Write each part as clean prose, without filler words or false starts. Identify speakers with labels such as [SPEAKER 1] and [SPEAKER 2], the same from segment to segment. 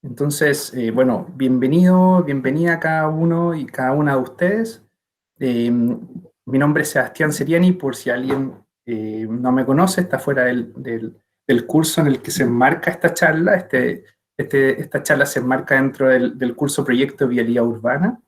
[SPEAKER 1] Entonces, bueno, bienvenido, bienvenida a cada uno y cada una de ustedes. Mi nombre es Sebastián Seriani, por si alguien no me conoce, está fuera del curso en el que se enmarca esta charla. Esta charla se enmarca dentro del curso Proyecto Vialidad Urbana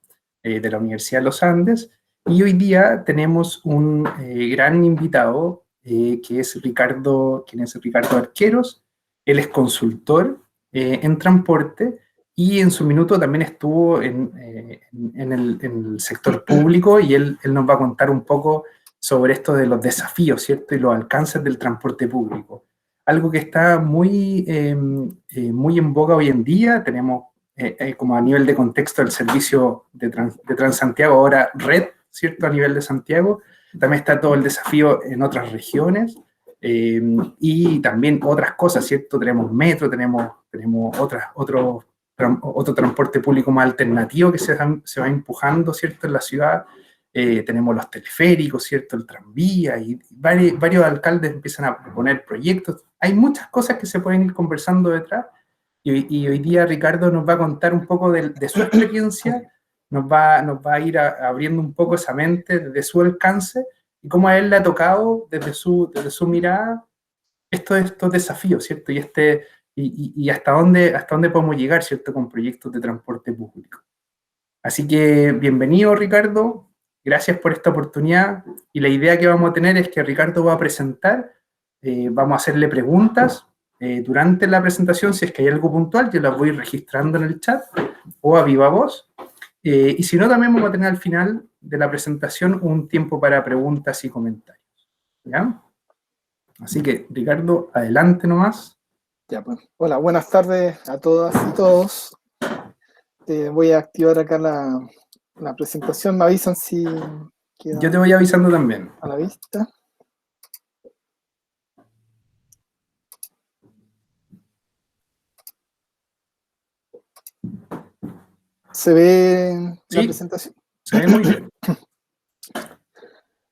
[SPEAKER 1] de la Universidad de los Andes. Y hoy día tenemos un gran invitado, que es quien es Ricardo Arqueros. Él es consultor en transporte y en su minuto también estuvo en el sector público, y él nos va a contar un poco sobre esto de los desafíos, ¿cierto? Y los alcances del transporte público. Algo que está muy en boga hoy en día. Tenemos como a nivel de contexto el servicio de Transantiago, ahora red, ¿cierto? A nivel de Santiago. También está todo el desafío en otras regiones. Y también otras cosas, ¿cierto? Tenemos metro, tenemos otro transporte público más alternativo que se va empujando, ¿cierto? En la ciudad. Tenemos los teleféricos, ¿cierto? El tranvía, y varios alcaldes empiezan a proponer proyectos. Hay muchas cosas que se pueden ir conversando detrás, y hoy día Ricardo nos va a contar un poco de su experiencia, nos va a ir abriendo un poco esa mente de su alcance, y cómo a él le ha tocado desde su mirada estos desafíos, ¿cierto? Y hasta dónde podemos llegar, ¿cierto? Con proyectos de transporte público. Así que bienvenido, Ricardo. Gracias por esta oportunidad. Y la idea que vamos a tener es que Ricardo va a presentar, vamos a hacerle preguntas durante la presentación. Si es que hay algo puntual, yo las voy registrando en el chat o a viva voz. Y si no, también vamos a tener al final de la presentación un tiempo para preguntas y comentarios. ¿Ya? Así que, Ricardo, adelante nomás.
[SPEAKER 2] Ya, pues. Hola, buenas tardes a todas y todos. Voy a activar acá la presentación. Me avisan si queda
[SPEAKER 1] Yo te voy avisando también.
[SPEAKER 2] a la vista. ¿Se ve la presentación?
[SPEAKER 1] Se ve muy bien.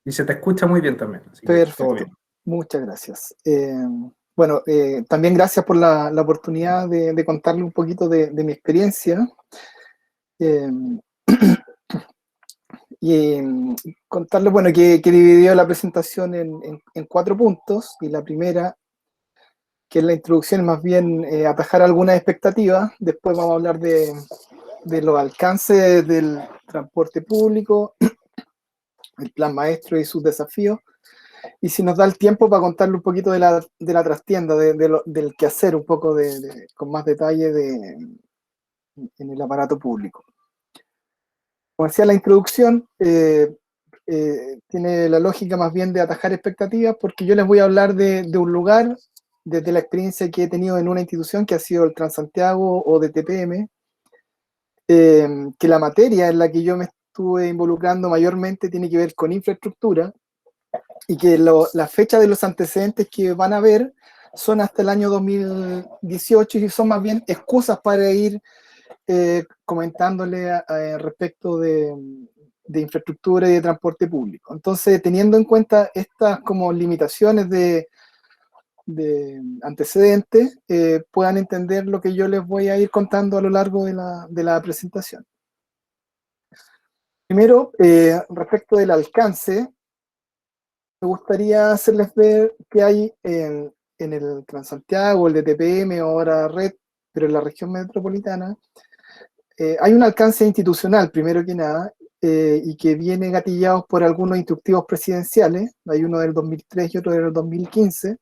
[SPEAKER 1] Y se te escucha muy bien también. Así que
[SPEAKER 2] Perfecto.
[SPEAKER 1] todo bien.
[SPEAKER 2] Muchas gracias. Bueno, también gracias por la oportunidad de contarle un poquito de mi experiencia. Y contarle, bueno, que dividió la presentación en 4 puntos. Y la primera, que es la introducción, es más bien atajar algunas expectativas. Después vamos a hablar de los alcances del transporte público, el plan maestro y sus desafíos. Y si nos da el tiempo, para contarle un poquito de la trastienda, del quehacer, un poco con más detalle en el aparato público. Como decía, la introducción tiene la lógica más bien de atajar expectativas, porque yo les voy a hablar de un lugar, desde la experiencia que he tenido en una institución que ha sido el Transantiago o de TPM, que la materia en la que yo me estuve involucrando mayormente tiene que ver con infraestructura, y que la fecha de los antecedentes que van a ver son hasta el año 2018, y son más bien excusas para ir comentándole respecto de infraestructura y de transporte público. Entonces, teniendo en cuenta estas como limitaciones de antecedentes, puedan entender lo que yo les voy a ir contando a lo largo de la presentación. Primero, respecto del alcance, me gustaría hacerles ver que hay en el Transantiago, el de TPM o ahora Red, pero en la región metropolitana, hay un alcance institucional, primero que nada, y que viene gatillado por algunos instructivos presidenciales. Hay uno del 2003 y otro del 2015,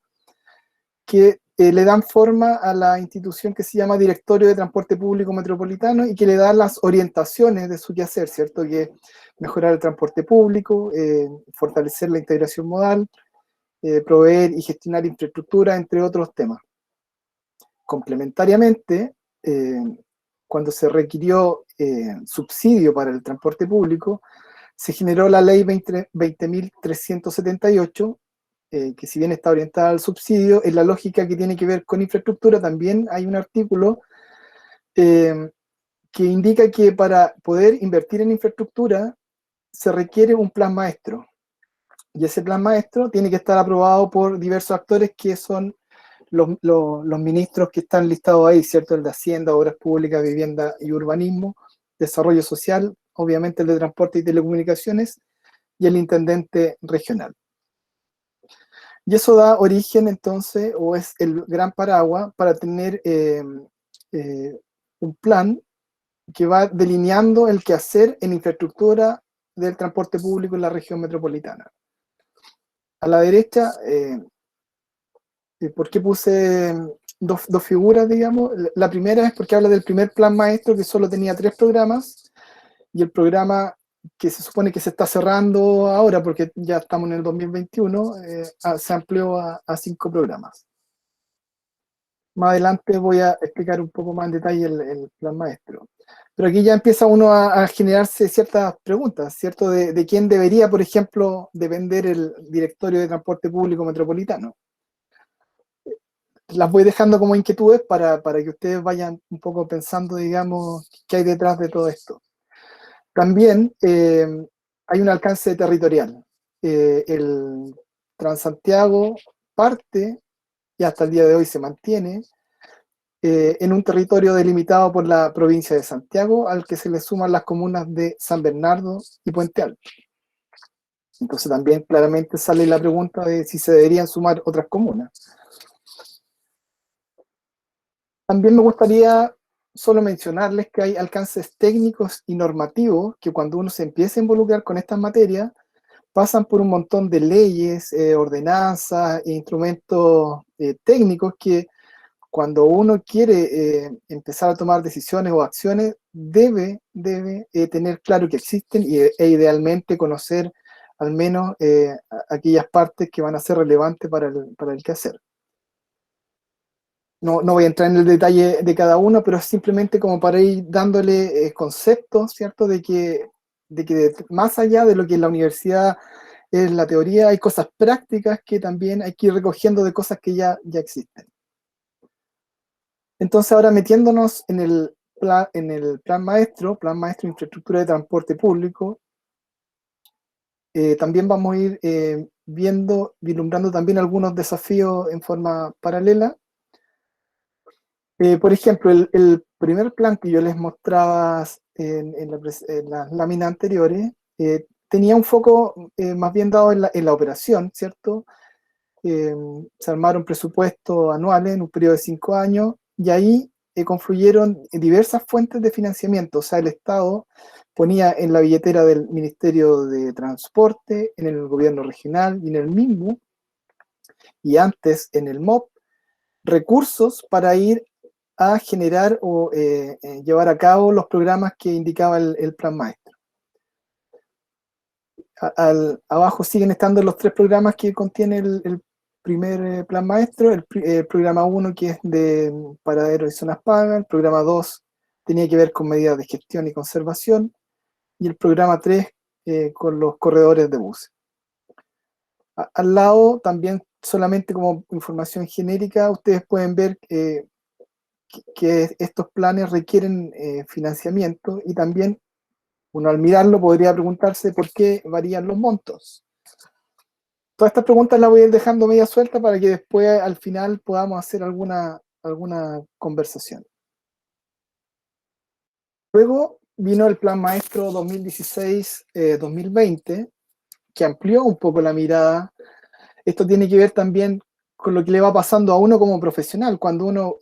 [SPEAKER 2] que le dan forma a la institución que se llama Directorio de Transporte Público Metropolitano, y que le da las orientaciones de su quehacer, ¿cierto? Que es mejorar el transporte público, fortalecer la integración modal, proveer y gestionar infraestructura, entre otros temas. Complementariamente, cuando se requirió subsidio para el transporte público, se generó la ley 20.378, que si bien está orientada al subsidio, en la lógica que tiene que ver con infraestructura, también hay un artículo que indica que para poder invertir en infraestructura se requiere un plan maestro, y ese plan maestro tiene que estar aprobado por diversos actores que son los ministros que están listados ahí, ¿cierto? El de Hacienda, Obras Públicas, Vivienda y Urbanismo, Desarrollo Social, obviamente el de Transporte y Telecomunicaciones, y el intendente regional. Y eso da origen entonces, o es el gran paraguas para tener un plan que va delineando el quehacer en infraestructura del transporte público en la región metropolitana. A la derecha, ¿por qué puse dos figuras, digamos? La primera es porque habla del primer plan maestro que solo tenía 3 programas, y el programa que se supone que se está cerrando ahora, porque ya estamos en el 2021, se amplió a 5 programas. Más adelante voy a explicar un poco más en detalle el plan maestro. Pero aquí ya empieza uno a generarse ciertas preguntas, ¿cierto? De quién debería, por ejemplo, depender el directorio de transporte público metropolitano. Las voy dejando como inquietudes para que ustedes vayan un poco pensando, digamos, qué hay detrás de todo esto. También hay un alcance territorial. El Transantiago parte, y hasta el día de hoy se mantiene, en un territorio delimitado por la provincia de Santiago, al que se le suman las comunas de San Bernardo y Puente Alto. Entonces también claramente sale la pregunta de si se deberían sumar otras comunas. También me gustaría solo mencionarles que hay alcances técnicos y normativos que cuando uno se empieza a involucrar con estas materias, pasan por un montón de leyes, ordenanzas e instrumentos técnicos que cuando uno quiere empezar a tomar decisiones o acciones, debe tener claro que existen e idealmente conocer al menos aquellas partes que van a ser relevantes para el quehacer. No voy a entrar en el detalle de cada uno, pero es simplemente como para ir dándole conceptos, ¿cierto? De que más allá de lo que en la universidad es la teoría, hay cosas prácticas que también hay que ir recogiendo de cosas que ya existen. Entonces ahora metiéndonos en el plan maestro de infraestructura de transporte público, también vamos a ir vislumbrando también algunos desafíos en forma paralela. Por ejemplo, el primer plan que yo les mostraba en las láminas anteriores, tenía un foco más bien dado en la operación, ¿cierto? Se armaron presupuestos anuales en un periodo de 5 años, y ahí confluyeron diversas fuentes de financiamiento. O sea, el Estado ponía en la billetera del Ministerio de Transporte, en el gobierno regional y en el mismo, y antes en el MOP, recursos para ir a generar o llevar a cabo los programas que indicaba el plan maestro. Abajo siguen estando los 3 programas que contiene el primer plan maestro, el programa 1 que es de paraderos y zonas pagas, el programa 2 tenía que ver con medidas de gestión y conservación, y el programa 3 con los corredores de buses. Al lado, también solamente como información genérica, ustedes pueden ver que estos planes requieren financiamiento, y también uno al mirarlo podría preguntarse por qué varían los montos. Todas estas preguntas las voy a ir dejando media suelta para que después al final podamos hacer alguna conversación. Luego vino el Plan Maestro 2016-2020, que amplió un poco la mirada. Esto tiene que ver también con lo que le va pasando a uno como profesional. Cuando uno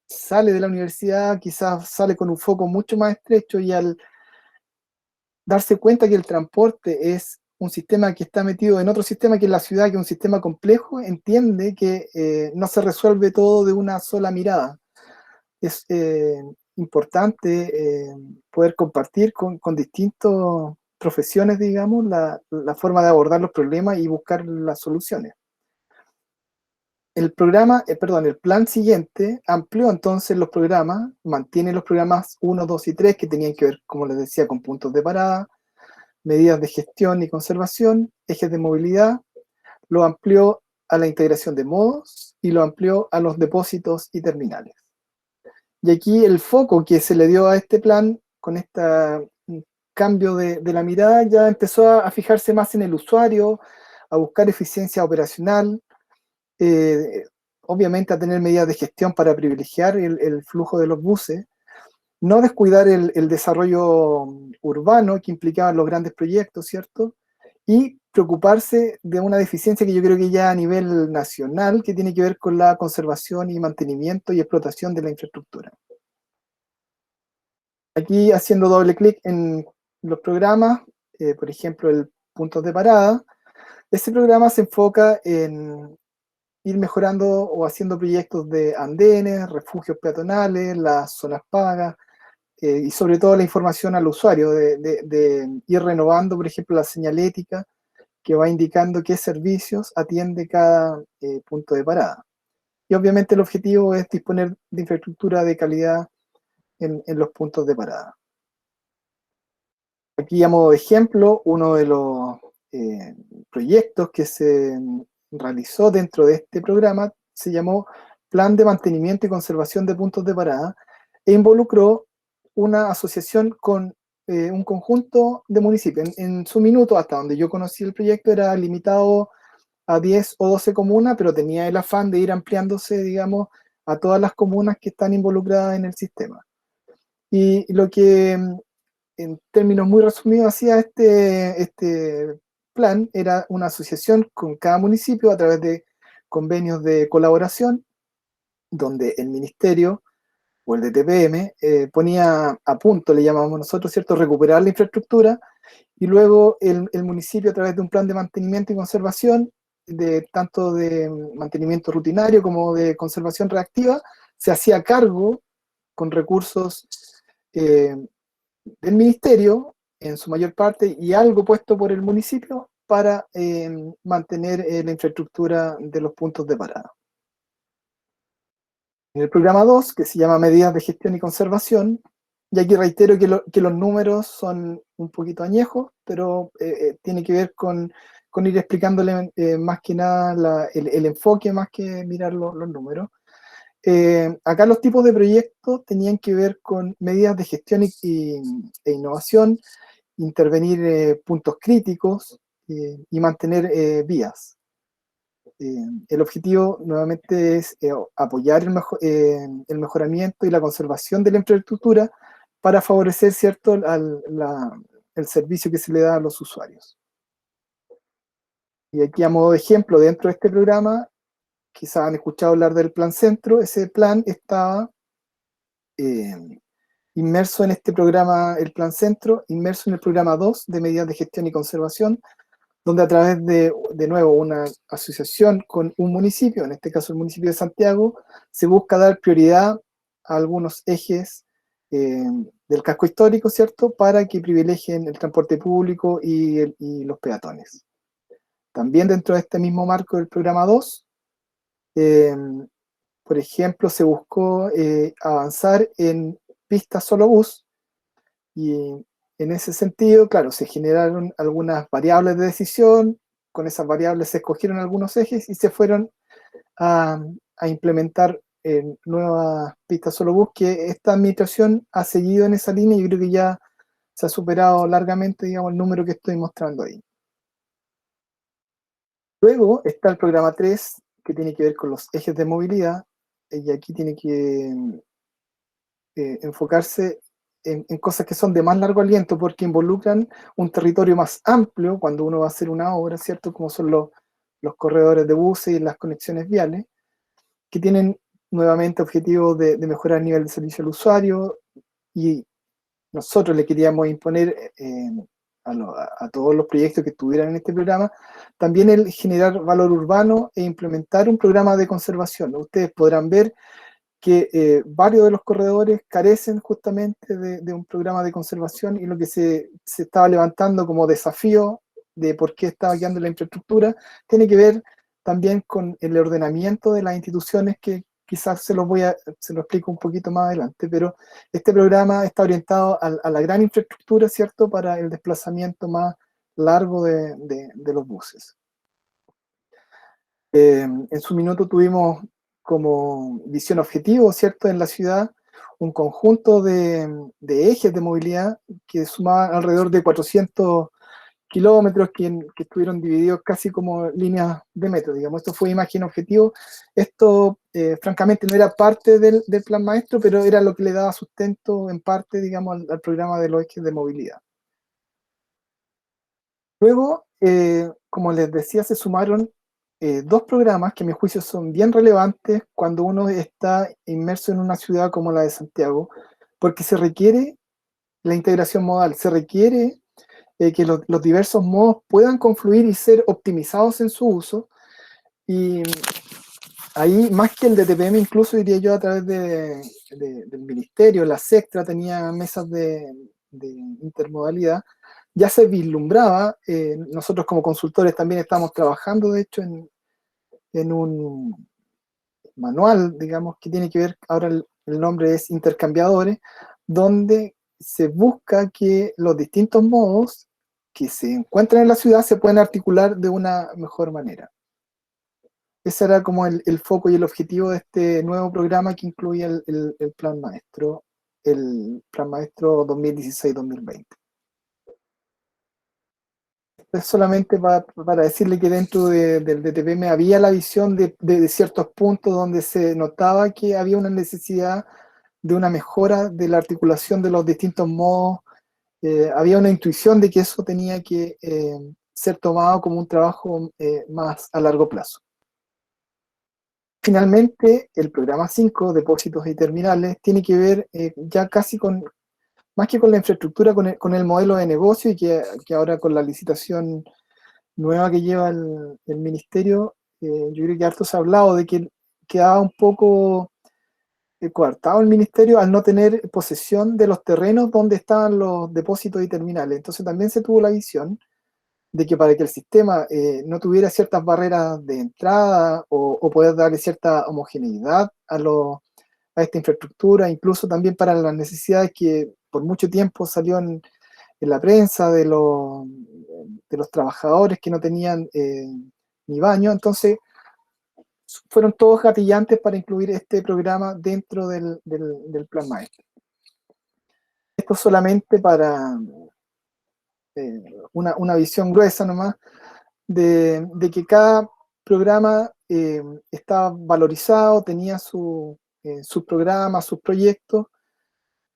[SPEAKER 2] sale de la universidad, quizás sale con un foco mucho más estrecho, y al darse cuenta que el transporte es un sistema que está metido en otro sistema que es la ciudad, que es un sistema complejo, entiende que no se resuelve todo de una sola mirada. Es importante poder compartir con distintas profesiones, digamos, la forma de abordar los problemas y buscar las soluciones. El plan siguiente amplió entonces los programas, mantiene los programas 1, 2 y 3 que tenían que ver, como les decía, con puntos de parada, medidas de gestión y conservación, ejes de movilidad, lo amplió a la integración de modos y lo amplió a los depósitos y terminales. Y aquí el foco que se le dio a este plan, con este cambio de la mirada, ya empezó a fijarse más en el usuario, a buscar eficiencia operacional, obviamente a tener medidas de gestión para privilegiar el flujo de los buses, no descuidar el desarrollo urbano que implicaban los grandes proyectos, ¿cierto? Y preocuparse de una deficiencia que yo creo que ya a nivel nacional, que tiene que ver con la conservación y mantenimiento y explotación de la infraestructura. Aquí haciendo doble clic en los programas, por ejemplo el puntos de parada, este programa se enfoca en ir mejorando o haciendo proyectos de andenes, refugios peatonales, las zonas pagas, y sobre todo la información al usuario, de ir renovando, por ejemplo, la señalética que va indicando qué servicios atiende cada punto de parada. Y obviamente el objetivo es disponer de infraestructura de calidad en los puntos de parada. Aquí a modo de ejemplo, uno de los proyectos que se realizó dentro de este programa se llamó Plan de Mantenimiento y Conservación de Puntos de Parada e involucró una asociación con un conjunto de municipios. En su minuto, hasta donde yo conocí el proyecto, era limitado a 10 o 12 comunas, pero tenía el afán de ir ampliándose, digamos, a todas las comunas que están involucradas en el sistema. Y lo que, en términos muy resumidos, hacía este plan era una asociación con cada municipio a través de convenios de colaboración, donde el ministerio o el DTPM ponía a punto, le llamamos nosotros, ¿cierto?, recuperar la infraestructura, y luego el municipio a través de un plan de mantenimiento y conservación, tanto de mantenimiento rutinario como de conservación reactiva, se hacía cargo con recursos del ministerio, en su mayor parte, y algo puesto por el municipio para mantener la infraestructura de los puntos de parada. En el programa 2, que se llama Medidas de Gestión y Conservación, y aquí reitero que los números son un poquito añejos, pero tiene que ver con ir explicándole más que nada el enfoque, más que mirar los números. Acá los tipos de proyectos tenían que ver con medidas de gestión e innovación, intervenir puntos críticos y mantener vías. El objetivo nuevamente es apoyar el mejoramiento y la conservación de la infraestructura para favorecer, ¿cierto?, el servicio que se le da a los usuarios. Y aquí a modo de ejemplo, dentro de este programa, quizás han escuchado hablar del Plan Centro. Ese plan estaba inmerso en este programa, el Plan Centro, inmerso en el programa 2 de Medidas de Gestión y Conservación, donde a través de nuevo, una asociación con un municipio, en este caso el municipio de Santiago, se busca dar prioridad a algunos ejes del casco histórico, ¿cierto?, para que privilegien el transporte público y los peatones. También dentro de este mismo marco del programa 2, por ejemplo, se buscó avanzar en pistas solo bus, y en ese sentido, claro, se generaron algunas variables de decisión. Con esas variables se escogieron algunos ejes y se fueron a implementar nuevas pistas solo bus, que esta administración ha seguido en esa línea, y yo creo que ya se ha superado largamente, digamos, el número que estoy mostrando ahí. Luego está el programa 3, que tiene que ver con los ejes de movilidad, y aquí tiene que enfocarse en cosas que son de más largo aliento, porque involucran un territorio más amplio cuando uno va a hacer una obra, ¿cierto?, como son los corredores de buses y las conexiones viales, que tienen nuevamente objetivos de mejorar el nivel de servicio al usuario, y nosotros le queríamos imponer a todos los proyectos que estuvieran en este programa también el generar valor urbano e implementar un programa de conservación. Ustedes podrán ver que varios de los corredores carecen justamente de un programa de conservación, y lo que se estaba levantando como desafío de por qué estaba quedando la infraestructura tiene que ver también con el ordenamiento de las instituciones, que quizás se lo explico un poquito más adelante, pero este programa está orientado a la gran infraestructura, ¿cierto?, para el desplazamiento más largo de los buses. En su minuto tuvimos como visión objetivo, ¿cierto?, en la ciudad, un conjunto de ejes de movilidad que sumaban alrededor de 400 kilómetros que estuvieron divididos casi como líneas de metro, digamos. Esto fue imagen objetivo. Esto, francamente, no era parte del plan maestro, pero era lo que le daba sustento en parte, digamos, al programa de los ejes de movilidad. Luego, como les decía, se sumaron dos programas que a mi juicio son bien relevantes cuando uno está inmerso en una ciudad como la de Santiago, porque se requiere la integración modal, se requiere que los diversos modos puedan confluir y ser optimizados en su uso. Y ahí, más que el de TPM, incluso diría yo a través del ministerio, la SECTRA tenía mesas de intermodalidad, ya se vislumbraba. Nosotros como consultores también estamos trabajando, de hecho, en un manual, digamos, que tiene que ver, ahora el nombre es Intercambiadores, donde se busca que los distintos modos que se encuentran en la ciudad se puedan articular de una mejor manera. Ese era como el foco y el objetivo de este nuevo programa que incluye el Plan Maestro 2016-2020. Es solamente para decirle que dentro del DTPM había la visión de ciertos puntos donde se notaba que había una necesidad de una mejora de la articulación de los distintos modos. Había una intuición de que eso tenía que ser tomado como un trabajo más a largo plazo. Finalmente, el programa 5, Depósitos y Terminales, tiene que ver ya casi más que con la infraestructura, con el modelo de negocio, y que ahora con la licitación nueva que lleva el ministerio, yo creo que harto se ha hablado de que quedaba un poco coartado el ministerio al no tener posesión de los terrenos donde estaban los depósitos y terminales. Entonces también se tuvo la visión de que para que el sistema no tuviera ciertas barreras de entrada o poder darle cierta homogeneidad a esta infraestructura, incluso también para las necesidades que por mucho tiempo salió en la prensa de los trabajadores que no tenían ni baño. Entonces fueron todos gatillantes para incluir este programa dentro del plan maestro. Esto solamente para una visión gruesa nomás de que cada programa estaba valorizado, tenía sus programas, sus proyectos,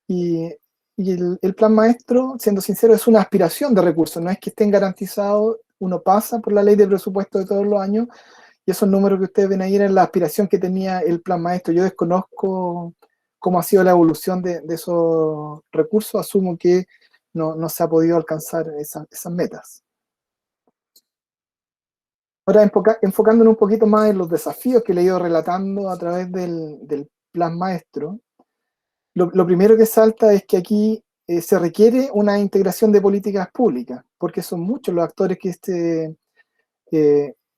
[SPEAKER 2] y el plan maestro, siendo sincero, es una aspiración de recursos, no es que estén garantizados. Uno pasa por la ley de presupuesto de todos los años, y esos números que ustedes ven ahí eran la aspiración que tenía el plan maestro. Yo desconozco cómo ha sido la evolución de esos recursos, asumo que no se ha podido alcanzar esas metas. Ahora, enfocándonos un poquito más en los desafíos que le he ido relatando a través del plan maestro, lo primero que salta es que aquí se requiere una integración de políticas públicas, porque son muchos los actores que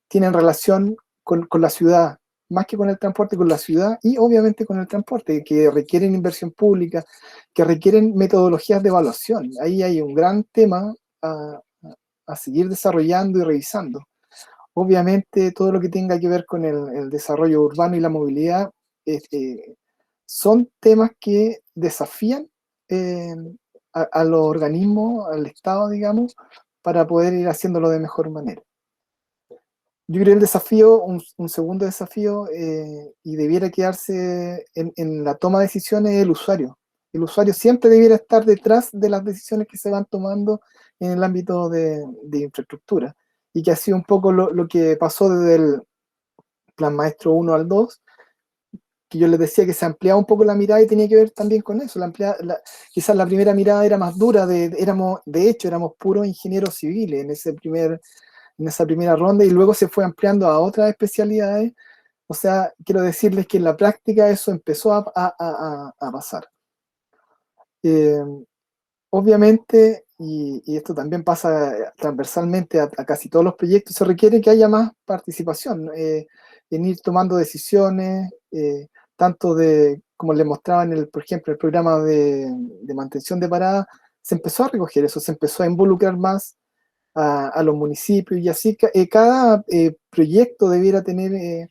[SPEAKER 2] tienen relación con la ciudad, más que con el transporte, con la ciudad y obviamente con el transporte, que requieren inversión pública, que requieren metodologías de evaluación. Ahí hay un gran tema a seguir desarrollando y revisando. Obviamente todo lo que tenga que ver con el desarrollo urbano y la movilidad son temas que desafían eh, a los organismos, al Estado, digamos, para poder ir haciéndolo de mejor manera. Yo creo el desafío, un segundo desafío, y debiera quedarse en la toma de decisiones, es el usuario. El usuario siempre debiera estar detrás de las decisiones que se van tomando en el ámbito de infraestructura, y que ha sido un poco lo que pasó desde el Plan Maestro 1 al 2, que yo les decía que se ampliaba un poco la mirada y tenía que ver también con eso. Quizás la primera mirada era más dura, de hecho éramos puros ingenieros civiles en esa primera ronda, y luego se fue ampliando a otras especialidades. O sea, quiero decirles que en la práctica eso empezó a pasar. Obviamente, y esto también pasa transversalmente a casi todos los proyectos, se requiere que haya más participación en ir tomando decisiones, tanto como les mostraba por ejemplo, el programa de mantención de parada. Se empezó a recoger eso, se empezó a involucrar más a los municipios, y así cada proyecto debiera tener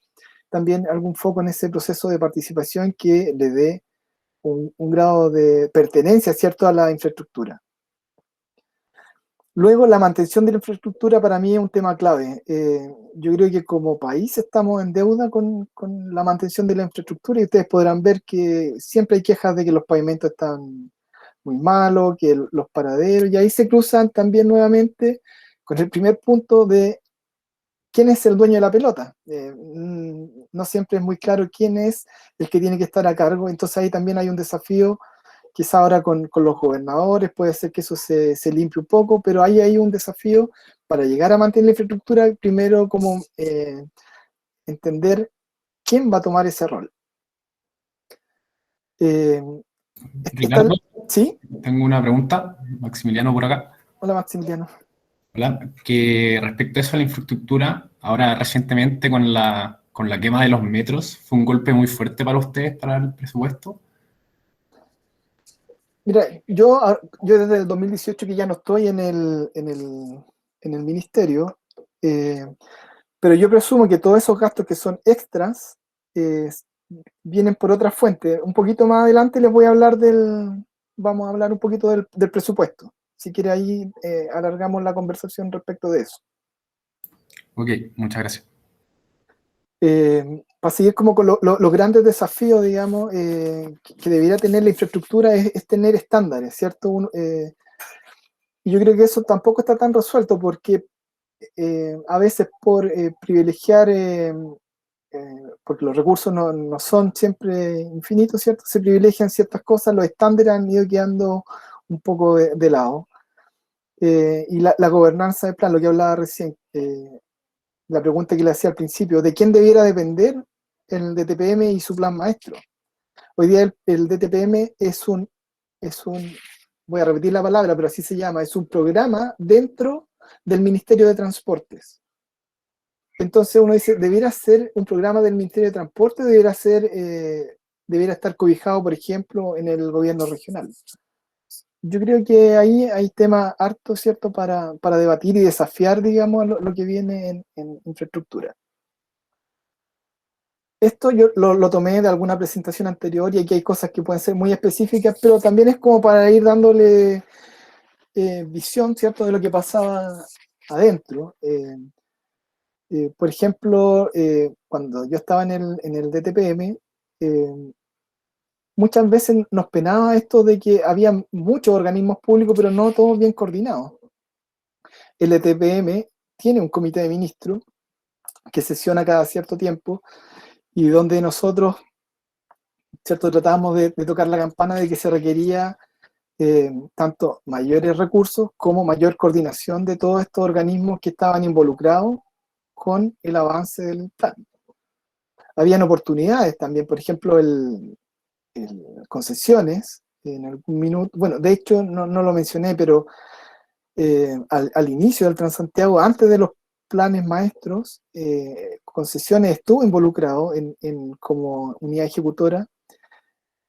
[SPEAKER 2] también algún foco en ese proceso de participación que le dé un grado de pertenencia, ¿cierto?, a la infraestructura. Luego, la mantención de la infraestructura para mí es un tema clave. Yo creo que como país estamos en deuda con la mantención de la infraestructura y ustedes podrán ver que siempre hay quejas de que los pavimentos están muy malos, que los paraderos, y ahí se cruzan también nuevamente con el primer punto de quién es el dueño de la pelota. No siempre es muy claro quién es el que tiene que estar a cargo, entonces ahí también hay un desafío. Quizá ahora con los gobernadores puede ser que eso se limpie un poco, pero ahí hay un desafío para llegar a mantener la infraestructura, primero como entender quién va a tomar ese rol. Eh,
[SPEAKER 3] Ricardo,
[SPEAKER 2] ¿Sí?
[SPEAKER 3] tengo una pregunta, Maximiliano por acá.
[SPEAKER 2] Hola Maximiliano.
[SPEAKER 3] Hola, que respecto a eso a la infraestructura, ahora recientemente con la quema de los metros, ¿fue un golpe muy fuerte para ustedes, para el presupuesto?
[SPEAKER 2] Mira, yo desde el 2018 que ya no estoy en el ministerio, pero yo presumo que todos esos gastos que son extras eh, vienen por otras fuentes. Un poquito más adelante les voy a hablar vamos a hablar un poquito del presupuesto. Si quiere ahí alargamos la conversación respecto de eso.
[SPEAKER 3] Ok, muchas gracias.
[SPEAKER 2] Para seguir como con los grandes desafíos, digamos, que debiera tener la infraestructura es tener estándares, ¿cierto? Y yo creo que eso tampoco está tan resuelto porque a veces por privilegiar, porque los recursos no son siempre infinitos, ¿cierto? Se privilegian ciertas cosas, los estándares han ido quedando un poco de lado. Y la gobernanza del plan, lo que hablaba recién, la pregunta que le hacía al principio, ¿de quién debiera depender el DTPM y su plan maestro? Hoy día el DTPM voy a repetir la palabra, pero así se llama, es un programa dentro del Ministerio de Transportes. Entonces uno dice, ¿debiera ser un programa del Ministerio de Transporte o debiera estar cobijado, por ejemplo, en el gobierno regional? Yo creo que ahí hay temas hartos, ¿cierto?, para debatir y desafiar, digamos, lo que viene en infraestructura. Esto yo lo tomé de alguna presentación anterior y aquí hay cosas que pueden ser muy específicas, pero también es como para ir dándole visión, ¿cierto?, de lo que pasaba adentro. Por ejemplo, cuando yo estaba en el DTPM, muchas veces nos penaba esto de que había muchos organismos públicos, pero no todos bien coordinados. El DTPM tiene un comité de ministros que sesiona cada cierto tiempo y donde nosotros, ¿cierto?, tratábamos de tocar la campana de que se requería tanto mayores recursos como mayor coordinación de todos estos organismos que estaban involucrados con el avance del plan. Habían oportunidades también, por ejemplo, concesiones, en algún minuto, bueno, de hecho no lo mencioné, pero al inicio del Transantiago, antes de los planes maestros, Concesiones estuvo involucrado como unidad ejecutora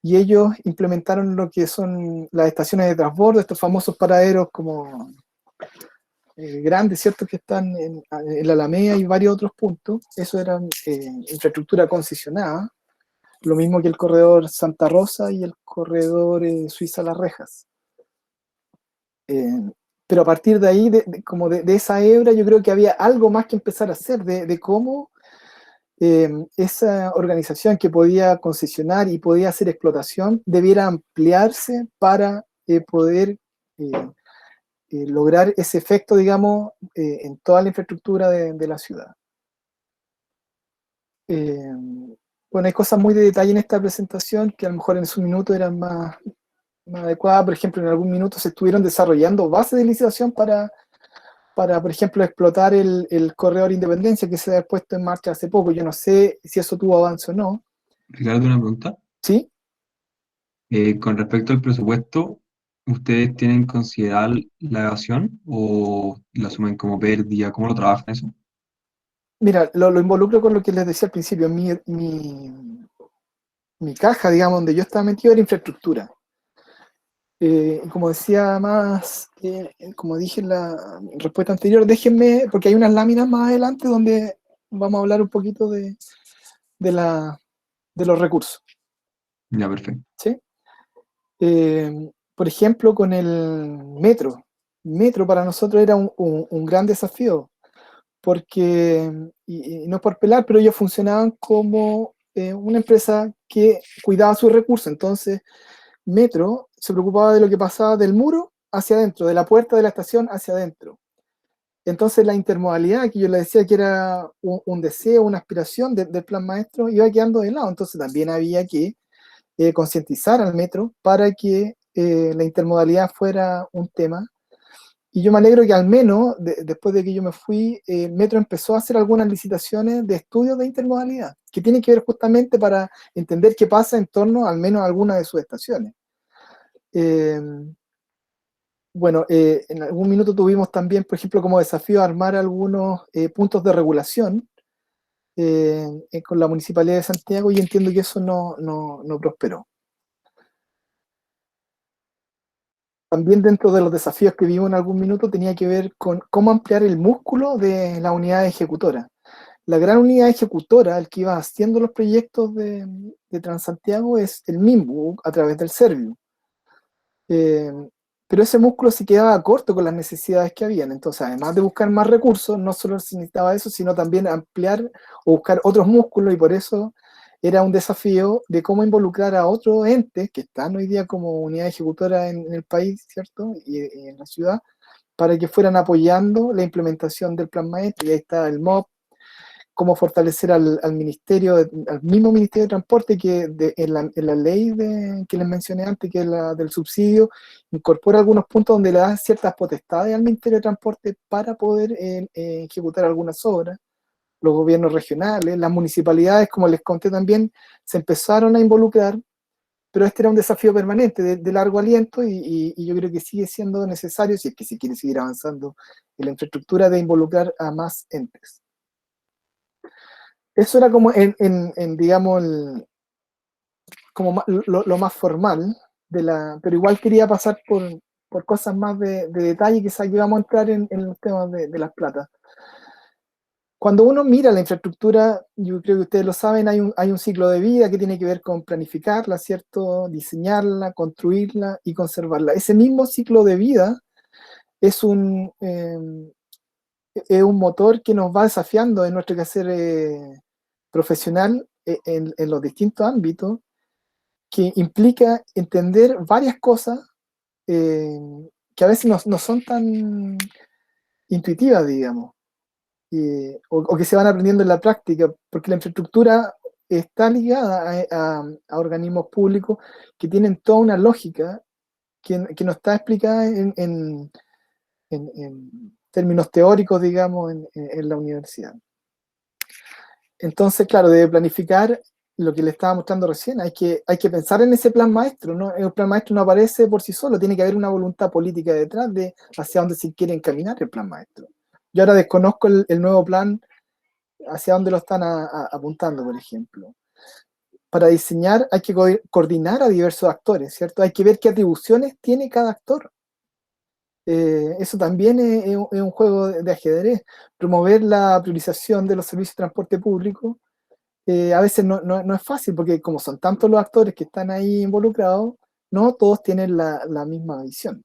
[SPEAKER 2] y ellos implementaron lo que son las estaciones de transbordo, estos famosos paraderos como grandes, ¿cierto?, que están en la Alameda y varios otros puntos. Eso era infraestructura concesionada, lo mismo que el corredor Santa Rosa y el corredor Suiza-Las Rejas. Pero a partir de ahí, como de esa hebra, yo creo que había algo más que empezar a hacer, de cómo esa organización que podía concesionar y podía hacer explotación debiera ampliarse para poder lograr ese efecto, digamos, en toda la infraestructura de la ciudad. Bueno, hay cosas muy de detalle en esta presentación que a lo mejor en su minuto eran más adecuadas. Por ejemplo, en algún minuto se estuvieron desarrollando bases de licitación para por ejemplo, explotar el corredor Independencia que se ha puesto en marcha hace poco. Yo no sé si eso tuvo avance o no.
[SPEAKER 4] Ricardo, una pregunta.
[SPEAKER 2] ¿Sí?
[SPEAKER 4] Con respecto al presupuesto, ¿ustedes tienen considerada la evasión o la asumen como pérdida? ¿Cómo lo trabajan eso?
[SPEAKER 2] Mira, lo involucro con lo que les decía al principio. Mi caja, digamos, donde yo estaba metido era infraestructura. Como decía más, como dije en la respuesta anterior, déjenme, porque hay unas láminas más adelante donde vamos a hablar un poquito de los recursos.
[SPEAKER 4] Ya, perfecto.
[SPEAKER 2] ¿Sí? Por ejemplo, con el metro. Metro para nosotros era un gran desafío, porque, y no por pelar, pero ellos funcionaban como una empresa que cuidaba sus recursos. Entonces, Metro se preocupaba de lo que pasaba del muro hacia adentro, de la puerta de la estación hacia adentro. Entonces, la intermodalidad, que yo le decía que era un deseo, una aspiración del plan maestro, iba quedando de lado. Entonces, también había que concientizar al Metro para que la intermodalidad fuera un tema. Y yo me alegro que al menos, después de que yo me fui, Metro empezó a hacer algunas licitaciones de estudios de intermodalidad, que tienen que ver justamente para entender qué pasa en torno al menos a algunas de sus estaciones. Bueno, en algún minuto tuvimos también, por ejemplo, como desafío armar algunos puntos de regulación con la Municipalidad de Santiago, y entiendo que eso no prosperó. También dentro de los desafíos que vimos en algún minuto tenía que ver con cómo ampliar el músculo de la unidad ejecutora. La gran unidad ejecutora, el que iba haciendo los proyectos de Transantiago, es el MIMBU a través del Serviu. Pero ese músculo se quedaba corto con las necesidades que habían. Entonces, además de buscar más recursos, no solo se necesitaba eso, sino también ampliar o buscar otros músculos, y por eso era un desafío de cómo involucrar a otros entes que están hoy día como unidad ejecutora en el país, ¿cierto? Y en la ciudad, para que fueran apoyando la implementación del plan maestro. Y ahí está el MOP, cómo fortalecer al ministerio, al mismo Ministerio de Transporte, que en la ley que les mencioné antes, que es la del subsidio, incorpora algunos puntos donde le da ciertas potestades al Ministerio de Transporte para poder ejecutar algunas obras. Los gobiernos regionales, las municipalidades, como les conté también, se empezaron a involucrar, pero este era un desafío permanente, de largo aliento, y yo creo que sigue siendo necesario, si es que se quiere seguir avanzando en la infraestructura, de involucrar a más entes. Eso era como digamos, como lo más formal, pero igual quería pasar por cosas más de detalle, quizás que íbamos a entrar en los temas de las platas. Cuando uno mira la infraestructura, yo creo que ustedes lo saben, hay un ciclo de vida que tiene que ver con planificarla, ¿cierto? Diseñarla, construirla y conservarla. Ese mismo ciclo de vida es un motor que nos va desafiando en nuestro quehacer profesional en los distintos ámbitos, que implica entender varias cosas que a veces no son tan intuitivas, digamos, o que se van aprendiendo en la práctica, porque la infraestructura está ligada a organismos públicos que tienen toda una lógica que no está explicada en términos teóricos, digamos, en la universidad. Entonces, claro, debe planificar lo que le estaba mostrando recién. Hay que pensar en ese plan maestro, ¿no? El plan maestro no aparece por sí solo, tiene que haber una voluntad política detrás de hacia dónde se quiere encaminar el plan maestro. Yo ahora desconozco el nuevo plan, hacia dónde lo están apuntando, por ejemplo. Para diseñar hay que coordinar a diversos actores, ¿cierto? Hay que ver qué atribuciones tiene cada actor. Eso también es un juego de ajedrez. Promover la priorización de los servicios de transporte público a veces no es fácil, porque como son tantos los actores que están ahí involucrados, no todos tienen la misma visión.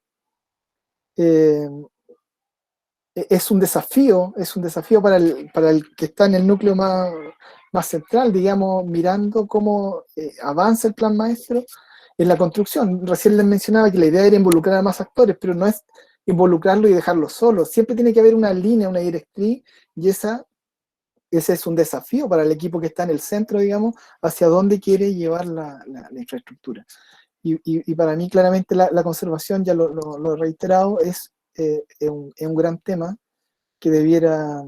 [SPEAKER 2] Es un desafío para el que está en el núcleo más central, digamos, mirando cómo avanza el plan maestro en la construcción. Recién les mencionaba que la idea era involucrar a más actores, pero no es involucrarlo y dejarlo solo. Siempre tiene que haber una línea, una directriz, y ese es un desafío para el equipo que está en el centro, digamos, hacia dónde quiere llevar la infraestructura. Y para mí, claramente, la conservación, ya lo he reiterado, es un gran tema que debiera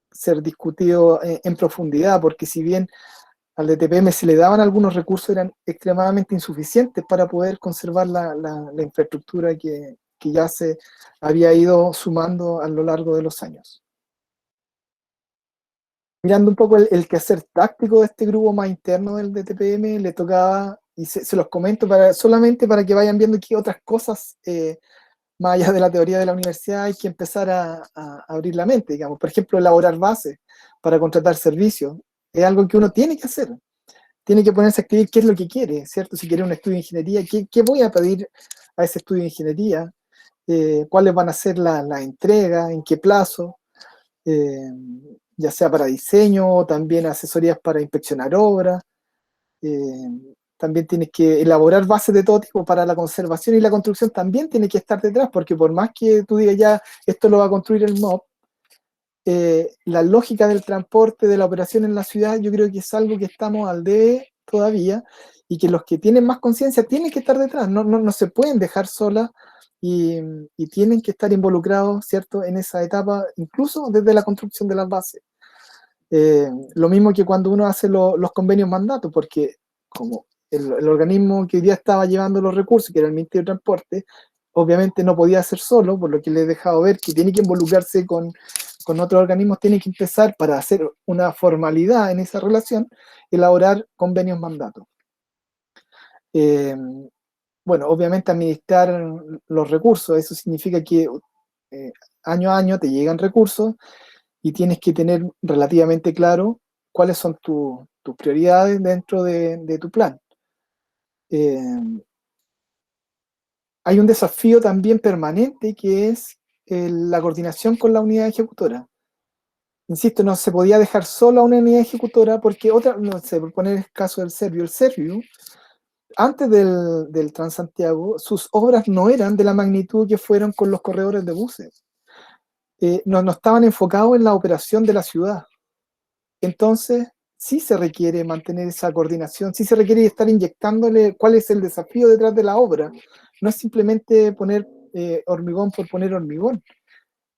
[SPEAKER 2] ser discutido en profundidad, porque si bien al DTPM se le daban algunos recursos, eran extremadamente insuficientes para poder conservar la infraestructura que ya se había ido sumando a lo largo de los años. Mirando un poco el quehacer táctico de este grupo más interno del DTPM, le tocaba, y se los comento solamente para que vayan viendo qué otras cosas, más allá de la teoría de la universidad, hay que empezar a abrir la mente, digamos. Por ejemplo, elaborar bases para contratar servicios. Es algo que uno tiene que hacer. Tiene que ponerse a escribir qué es lo que quiere, ¿cierto? Si quiere un estudio de ingeniería, ¿qué voy a pedir a ese estudio de ingeniería? cuáles van a ser las entregas, en qué plazo, eh, ya sea para diseño o también asesorías para inspeccionar obras. eh, También tienes que elaborar bases de todo tipo para la conservación, y la construcción también tiene que estar detrás, porque por más que tú digas ya, esto lo va a construir el MOB, la lógica del transporte, de la operación en la ciudad, yo creo que es algo que estamos al debe todavía, y que los que tienen más conciencia tienen que estar detrás, no se pueden dejar solas, y tienen que estar involucrados, ¿cierto?, en esa etapa, incluso desde la construcción de las bases. Lo mismo que cuando uno hace los convenios mandatos, porque como el organismo que hoy día estaba llevando los recursos, que era el Ministerio de Transporte, obviamente no podía hacer solo, por lo que le he dejado ver que tiene que involucrarse con otros organismos, tiene que empezar, para hacer una formalidad en esa relación, elaborar convenios mandatos. Bueno, obviamente administrar los recursos, eso significa que año a año te llegan recursos y tienes que tener relativamente claro cuáles son tus prioridades dentro de tu plan. Hay un desafío también permanente, que es la coordinación con la unidad ejecutora. Insisto, no se podía dejar solo a una unidad ejecutora, porque otra, no sé, por poner el caso del Servio, el Servio, antes del Transantiago, sus obras no eran de la magnitud que fueron con los corredores de buses. No estaban enfocados en la operación de la ciudad. Entonces, sí se requiere mantener esa coordinación, sí se requiere estar inyectándole cuál es el desafío detrás de la obra. No es simplemente poner hormigón por poner hormigón.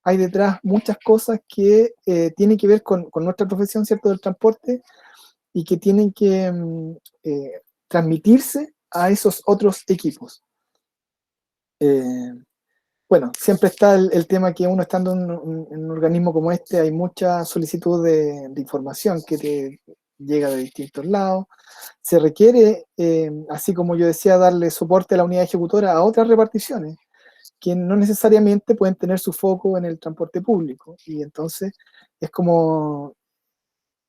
[SPEAKER 2] Hay detrás muchas cosas que tienen que ver con nuestra profesión, ¿cierto?, del transporte, y que tienen que transmitirse a esos otros equipos. Bueno, siempre está el tema que uno, estando en un organismo como este, hay mucha solicitud de información que te llega de distintos lados. Se requiere, así como yo decía, darle soporte a la unidad ejecutora a otras reparticiones, que no necesariamente pueden tener su foco en el transporte público. Y entonces es como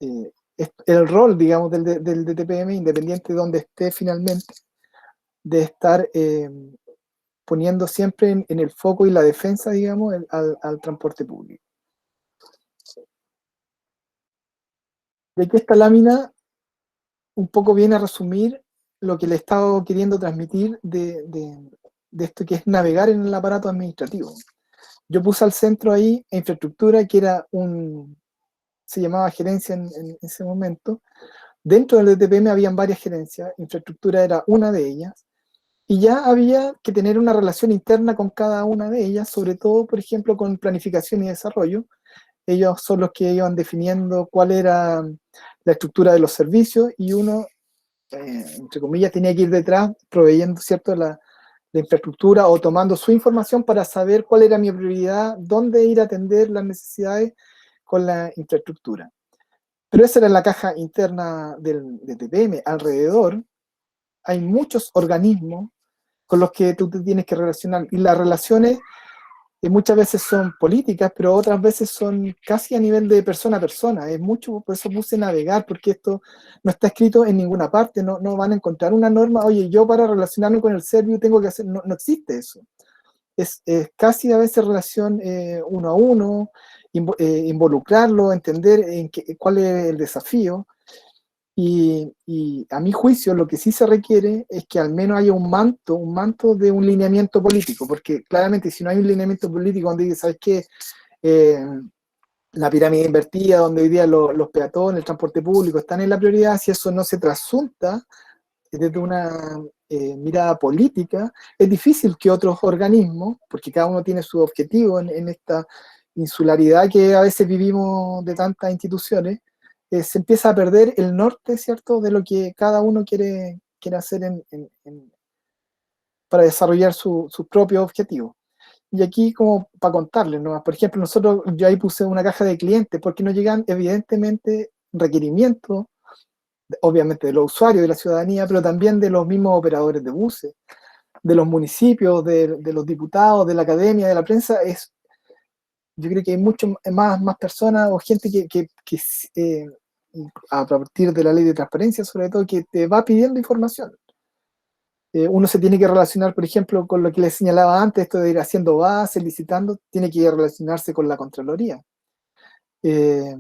[SPEAKER 2] es el rol, digamos, del DTPM, independiente de donde esté finalmente, de estar poniendo siempre en el foco y la defensa, digamos, al transporte público. De aquí esta lámina un poco viene a resumir lo que le he estado queriendo transmitir de esto que es navegar en el aparato administrativo. Yo puse al centro ahí infraestructura, que era se llamaba gerencia en ese momento. Dentro del DTPM habían varias gerencias, infraestructura era una de ellas, y ya había que tener una relación interna con cada una de ellas, sobre todo, por ejemplo, con planificación y desarrollo. Ellos son los que iban definiendo cuál era la estructura de los servicios, y uno, entre comillas, tenía que ir detrás proveyendo, ¿cierto?, la infraestructura, o tomando su información para saber cuál era mi prioridad, dónde ir a atender las necesidades con la infraestructura. Pero esa era la caja interna del DTPM. Alrededor hay muchos organismos con los que tú te tienes que relacionar, y las relaciones muchas veces son políticas, pero otras veces son casi a nivel de persona a persona. Es mucho, por eso puse navegar, porque esto no está escrito en ninguna parte, no van a encontrar una norma, oye, yo para relacionarme con el Servio tengo que hacer, no existe eso. Es casi a veces relación uno a uno, involucrarlo, entender cuál es el desafío. Y a mi juicio, lo que sí se requiere es que al menos haya un manto de un lineamiento político, porque claramente si no hay un lineamiento político donde dice, ¿sabes qué? La pirámide invertida, donde hoy día los peatones, el transporte público están en la prioridad, si eso no se trasunta desde una mirada política, es difícil que otros organismos, porque cada uno tiene su objetivo en esta insularidad que a veces vivimos de tantas instituciones, se empieza a perder el norte, ¿cierto?, de lo que cada uno quiere hacer para desarrollar sus propios objetivos. Y aquí, como para contarles, ¿no? Por ejemplo, yo ahí puse una caja de clientes, porque nos llegan evidentemente requerimientos, obviamente de los usuarios, de la ciudadanía, pero también de los mismos operadores de buses, de los municipios, de los diputados, de la academia, de la prensa. Yo creo que hay mucho más personas o gente que a partir de la ley de transparencia, sobre todo, que te va pidiendo información. Uno se tiene que relacionar, por ejemplo, con lo que les señalaba antes, esto de ir haciendo bases, licitando, tiene que relacionarse con la Contraloría. Eh,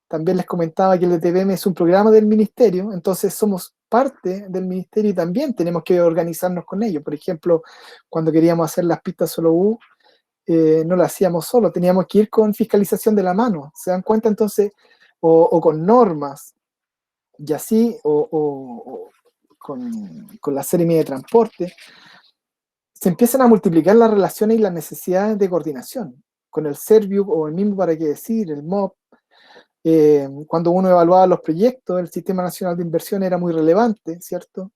[SPEAKER 2] También les comentaba que el ETPM es un programa del ministerio, entonces somos parte del ministerio y también tenemos que organizarnos con ellos. Por ejemplo, cuando queríamos hacer las pistas solo U, no lo hacíamos solo, teníamos que ir con fiscalización de la mano. ¿Se dan cuenta? Entonces, o con normas, y así, o con la serie de transporte, se empiezan a multiplicar las relaciones y las necesidades de coordinación. Con el Serviu, o el mismo, para qué decir, el MOP. Cuando uno evaluaba los proyectos, el Sistema Nacional de Inversión era muy relevante, ¿cierto?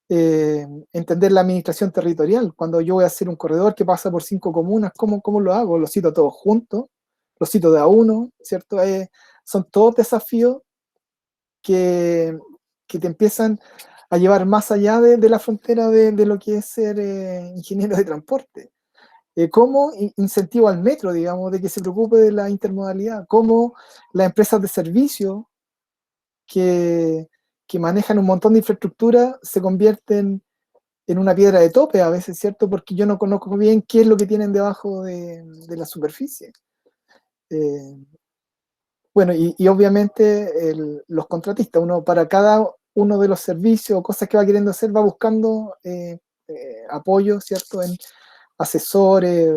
[SPEAKER 2] Entender la administración territorial. Cuando yo voy a hacer un corredor que pasa por 5 comunas, ¿cómo lo hago? ¿Lo cito todos juntos? ¿Lo cito de a uno? ¿Cierto? Son todos desafíos que te empiezan a llevar más allá de la frontera de lo que es ser ingeniero de transporte. ¿Cómo incentivo al metro, digamos, de que se preocupe de la intermodalidad? ¿Cómo las empresas de servicio que manejan un montón de infraestructura se convierten en una piedra de tope a veces, ¿cierto? Porque yo no conozco bien qué es lo que tienen debajo de la superficie. Bueno, y obviamente los contratistas, uno para cada uno de los servicios o cosas que va queriendo hacer va buscando apoyo, ¿cierto? En asesores,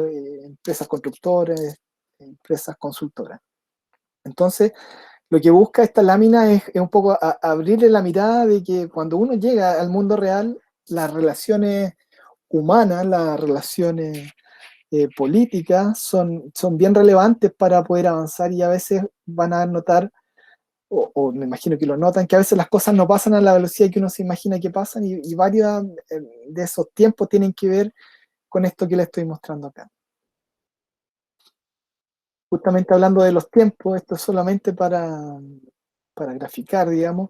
[SPEAKER 2] empresas constructoras, empresas consultoras. Entonces, lo que busca esta lámina es un poco abrirle la mirada de que cuando uno llega al mundo real, las relaciones humanas, las relaciones políticas son bien relevantes para poder avanzar, y a veces van a notar, o me imagino que lo notan, que a veces las cosas no pasan a la velocidad que uno se imagina que pasan, y varios de esos tiempos tienen que ver con esto que les estoy mostrando acá. Justamente hablando de los tiempos, esto es solamente para graficar, digamos,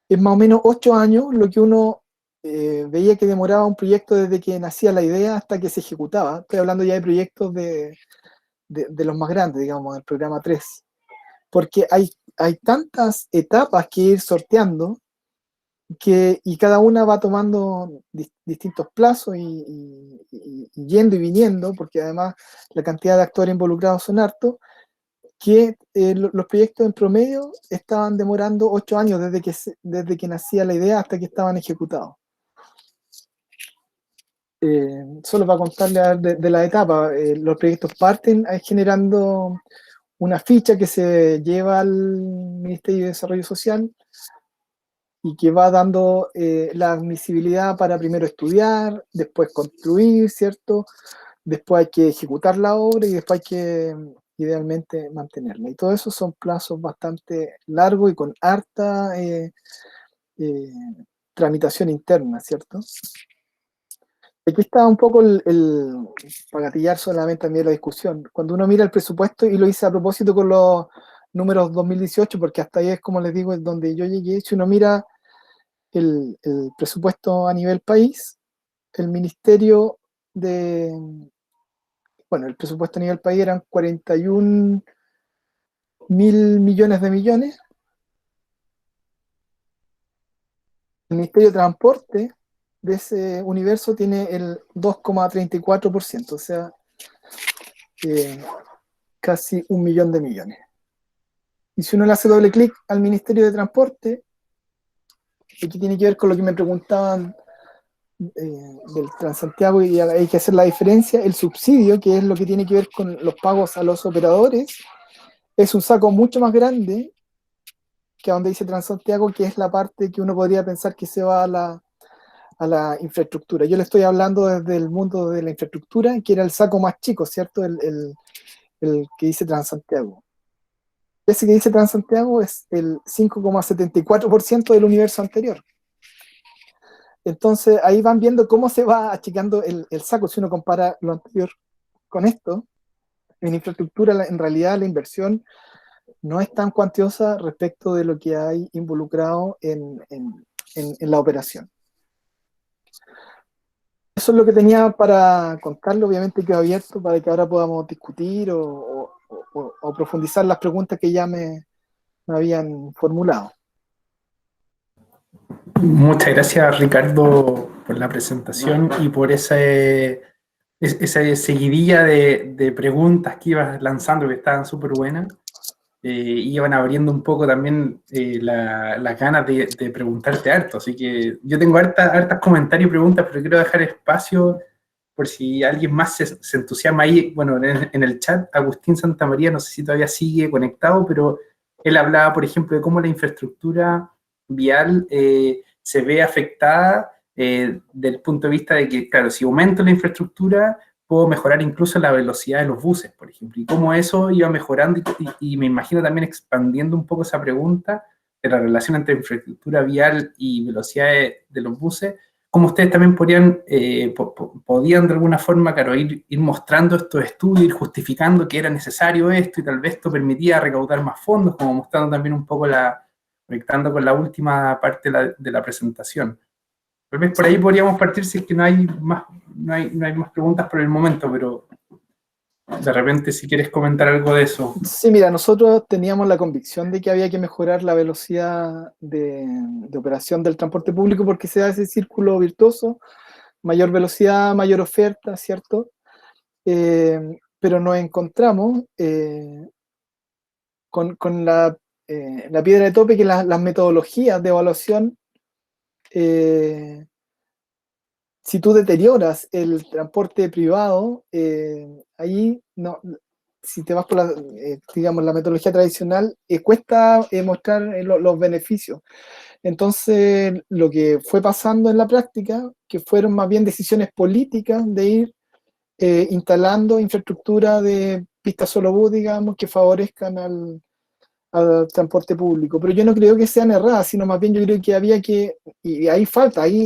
[SPEAKER 2] es más o menos 8 años lo que uno veía que demoraba un proyecto desde que nacía la idea hasta que se ejecutaba. Estoy hablando ya de proyectos de los más grandes, digamos, del programa 3, porque hay tantas etapas que ir sorteando, y cada una va tomando distintos plazos y yendo y viniendo, porque además la cantidad de actores involucrados son hartos, que los proyectos en promedio estaban demorando 8 años desde que nacía la idea hasta que estaban ejecutados. Solo para contarles de la etapa, los proyectos parten generando una ficha que se lleva al Ministerio de Desarrollo Social y que va dando la admisibilidad para primero estudiar, después construir, ¿cierto? Después hay que ejecutar la obra y después hay que idealmente mantenerla. Y todo eso son plazos bastante largos y con harta tramitación interna, ¿cierto? Aquí está un poco para gatillar solamente también la discusión. Cuando uno mira el presupuesto, y lo hice a propósito con los números 2018, porque hasta ahí es, como les digo, es donde yo llegué. Si uno mira el presupuesto a nivel país, el ministerio bueno, el presupuesto a nivel país eran 41 mil millones de millones. El Ministerio de Transporte de ese universo tiene el 2,34%, o sea, casi 1 millón de millones. Y si uno le hace doble clic al Ministerio de Transporte, aquí tiene que ver con lo que me preguntaban del Transantiago, y hay que hacer la diferencia. El subsidio, que es lo que tiene que ver con los pagos a los operadores, es un saco mucho más grande que a donde dice Transantiago, que es la parte que uno podría pensar que se va a la infraestructura. Yo le estoy hablando desde el mundo de la infraestructura, que era el saco más chico, ¿cierto? El que dice Transantiago. Ese que dice Transantiago es el 5,74% del universo anterior. Entonces ahí van viendo cómo se va achicando el saco. Si uno compara lo anterior con esto, en infraestructura en realidad la inversión no es tan cuantiosa respecto de lo que hay involucrado en la operación. Eso es lo que tenía para contarlo. Obviamente quedo abierto para que ahora podamos discutir o profundizar las preguntas que ya me habían formulado.
[SPEAKER 1] Muchas gracias, Ricardo, por la presentación y por esa seguidilla de preguntas que ibas lanzando, que estaban súper buenas. Iban abriendo un poco también las ganas de preguntarte harto. Así que yo tengo hartas comentarios y preguntas, pero quiero dejar espacio por si alguien más se entusiasma ahí. Bueno, en el chat, Agustín Santamaría, no sé si todavía sigue conectado, pero él hablaba, por ejemplo, de cómo la infraestructura vial se ve afectada del punto de vista de que, claro, si aumento la infraestructura, puedo mejorar incluso la velocidad de los buses, por ejemplo, y cómo eso iba mejorando, y me imagino también expandiendo un poco esa pregunta de la relación entre infraestructura vial y velocidad de los buses, cómo ustedes también podían de alguna forma, claro, ir mostrando estos estudios, ir justificando que era necesario esto, y tal vez esto permitía recaudar más fondos, como mostrando también un poco conectando con la última parte de la presentación. Tal vez por ahí podríamos partir si es que no hay más preguntas por el momento, pero de repente si quieres comentar algo de eso.
[SPEAKER 2] Sí, mira, nosotros teníamos la convicción de que había que mejorar la velocidad de operación del transporte público porque se da ese círculo virtuoso, mayor velocidad, mayor oferta, ¿cierto? Pero nos encontramos con la piedra de tope que las metodologías de evaluación, si tú deterioras el transporte privado, ahí no, si te vas por digamos, la metodología tradicional, cuesta mostrar los beneficios. Entonces, lo que fue pasando en la práctica, que fueron más bien decisiones políticas de ir instalando infraestructura de pistas solo bus, digamos, que favorezcan al transporte público. Pero yo no creo que sean erradas, sino más bien yo creo que había que, y ahí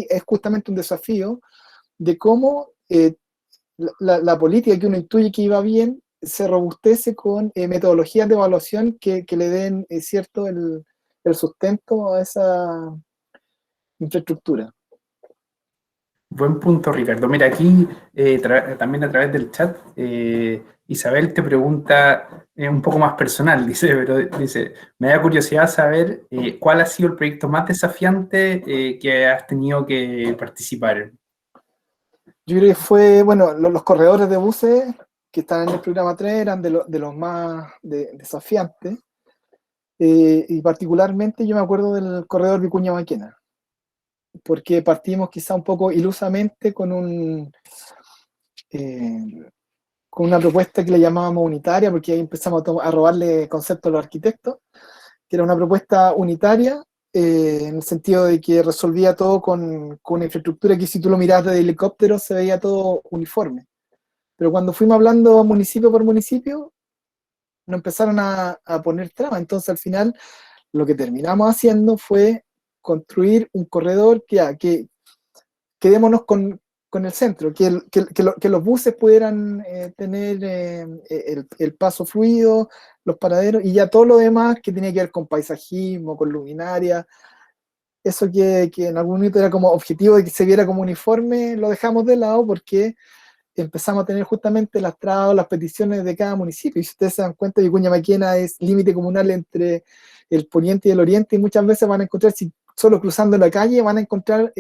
[SPEAKER 2] es justamente un desafío de cómo la política que uno intuye que iba bien se robustece con metodologías de evaluación que le den cierto el sustento a esa infraestructura.
[SPEAKER 1] Buen punto, Ricardo. Mira, aquí también a través del chat, Isabel te pregunta un poco más personal, dice, me da curiosidad saber cuál ha sido el proyecto más desafiante que has tenido que participar en.
[SPEAKER 2] Yo creo que fue, bueno, los corredores de buses que están en el programa 3 eran de los más desafiantes, y particularmente yo me acuerdo del corredor Vicuña Maquena, porque partimos quizá un poco ilusamente con una propuesta que le llamábamos unitaria, porque ahí empezamos a robarle conceptos a los arquitectos, que era una propuesta unitaria, en el sentido de que resolvía todo con una infraestructura que si tú lo miras desde helicóptero se veía todo uniforme. Pero cuando fuimos hablando municipio por municipio, nos empezaron a poner trabas. Entonces al final lo que terminamos haciendo fue construir un corredor que quedémonos con el centro, que los buses pudieran tener el paso fluido, los paraderos, y ya todo lo demás que tenía que ver con paisajismo, con luminaria, eso que en algún momento era como objetivo de que se viera como uniforme, lo dejamos de lado porque empezamos a tener justamente las trabas, las peticiones de cada municipio. Y si ustedes se dan cuenta, Vicuña Maquena es límite comunal entre el poniente y el oriente, y muchas veces van a encontrar, si solo cruzando la calle, van a encontrar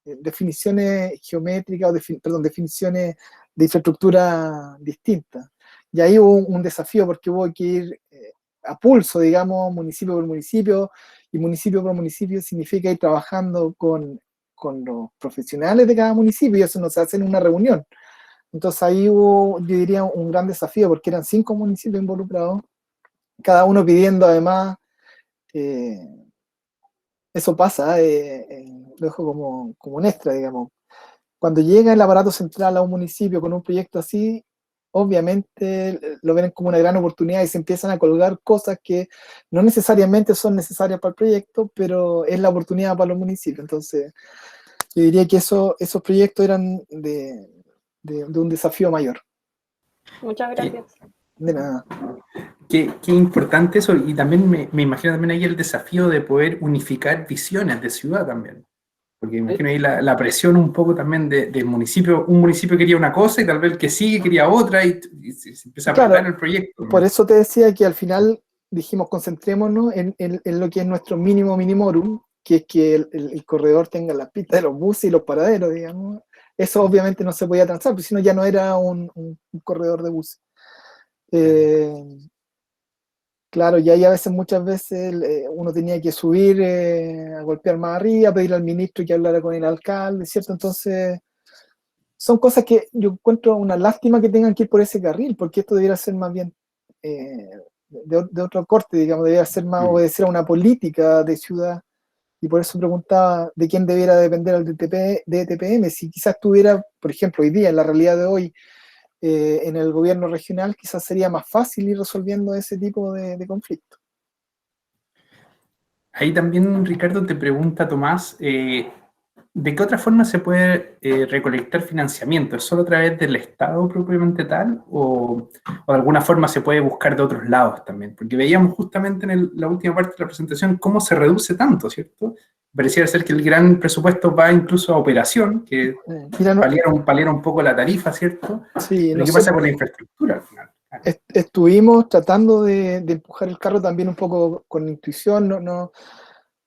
[SPEAKER 2] definiciones geométricas, definiciones de infraestructura distintas. Y ahí hubo un desafío porque hubo que ir a pulso, digamos, municipio por municipio, y municipio por municipio significa ir trabajando con los profesionales de cada municipio, y eso no se hace en una reunión. Entonces ahí hubo, yo diría, un gran desafío, porque eran 5 municipios involucrados, cada uno pidiendo además, eso pasa, lo dejo como un extra, digamos. Cuando llega el aparato central a un municipio con un proyecto así, obviamente lo ven como una gran oportunidad y se empiezan a colgar cosas que no necesariamente son necesarias para el proyecto, pero es la oportunidad para los municipios. Entonces, yo diría que esos proyectos eran de un desafío mayor.
[SPEAKER 5] Muchas gracias.
[SPEAKER 2] De nada.
[SPEAKER 1] Qué importante eso, y también me imagino también ahí el desafío de poder unificar visiones de ciudad también. Porque me imagino ahí la presión un poco también del municipio. Un municipio quería una cosa y tal vez el que sigue quería otra, y se empieza a apretar el proyecto, ¿no?
[SPEAKER 2] Por eso te decía que al final dijimos concentrémonos en lo que es nuestro mínimo minimorum, que es que el corredor tenga las pistas de los buses y los paraderos, digamos. Eso obviamente no se podía transar, porque si no ya no era un corredor de buses. Claro, y ahí a veces, muchas veces, uno tenía que subir a golpear más arriba, pedir al ministro que hablara con el alcalde, ¿cierto? Entonces, son cosas que yo encuentro una lástima que tengan que ir por ese carril, porque esto debería ser más bien de otro corte, digamos, debería ser más obedecer a una política de ciudad, y por eso preguntaba de quién debiera depender el DTPM, si quizás tuviera, por ejemplo, hoy día, en la realidad de hoy, en el gobierno regional, quizás sería más fácil ir resolviendo ese tipo de conflictos.
[SPEAKER 1] Ahí también, Ricardo, te pregunta Tomás, ¿de qué otra forma se puede recolectar financiamiento? ¿Es solo a través del Estado propiamente tal? ¿O de alguna forma se puede buscar de otros lados también? Porque veíamos justamente en la última parte de la presentación cómo se reduce tanto, ¿cierto? Pareciera ser que el gran presupuesto va incluso a operación, que paliera un poco la tarifa, ¿cierto?
[SPEAKER 2] Sí,
[SPEAKER 1] ¿Pero qué pasa con la infraestructura al final?
[SPEAKER 2] Estuvimos tratando de empujar el carro también un poco con intuición,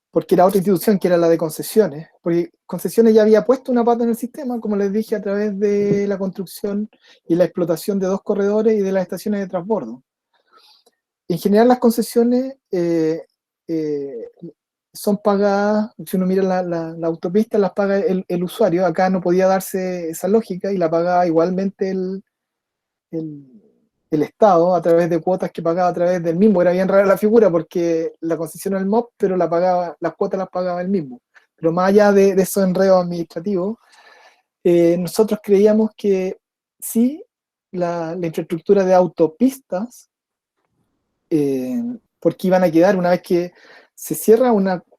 [SPEAKER 2] porque era otra institución que era la de concesiones, porque concesiones ya había puesto una pata en el sistema, como les dije, a través de la construcción y la explotación de 2 corredores y de las estaciones de transbordo. En general las concesiones son pagadas, si uno mira la autopista, las paga el usuario. Acá no podía darse esa lógica y la pagaba igualmente el Estado a través de cuotas que pagaba a través del mismo. Era bien rara la figura porque la concesión era el MOP, pero las cuotas las pagaba el mismo. Pero más allá de esos enredos administrativos, nosotros creíamos que sí, la infraestructura de autopistas, porque iban a quedar una vez que se cierra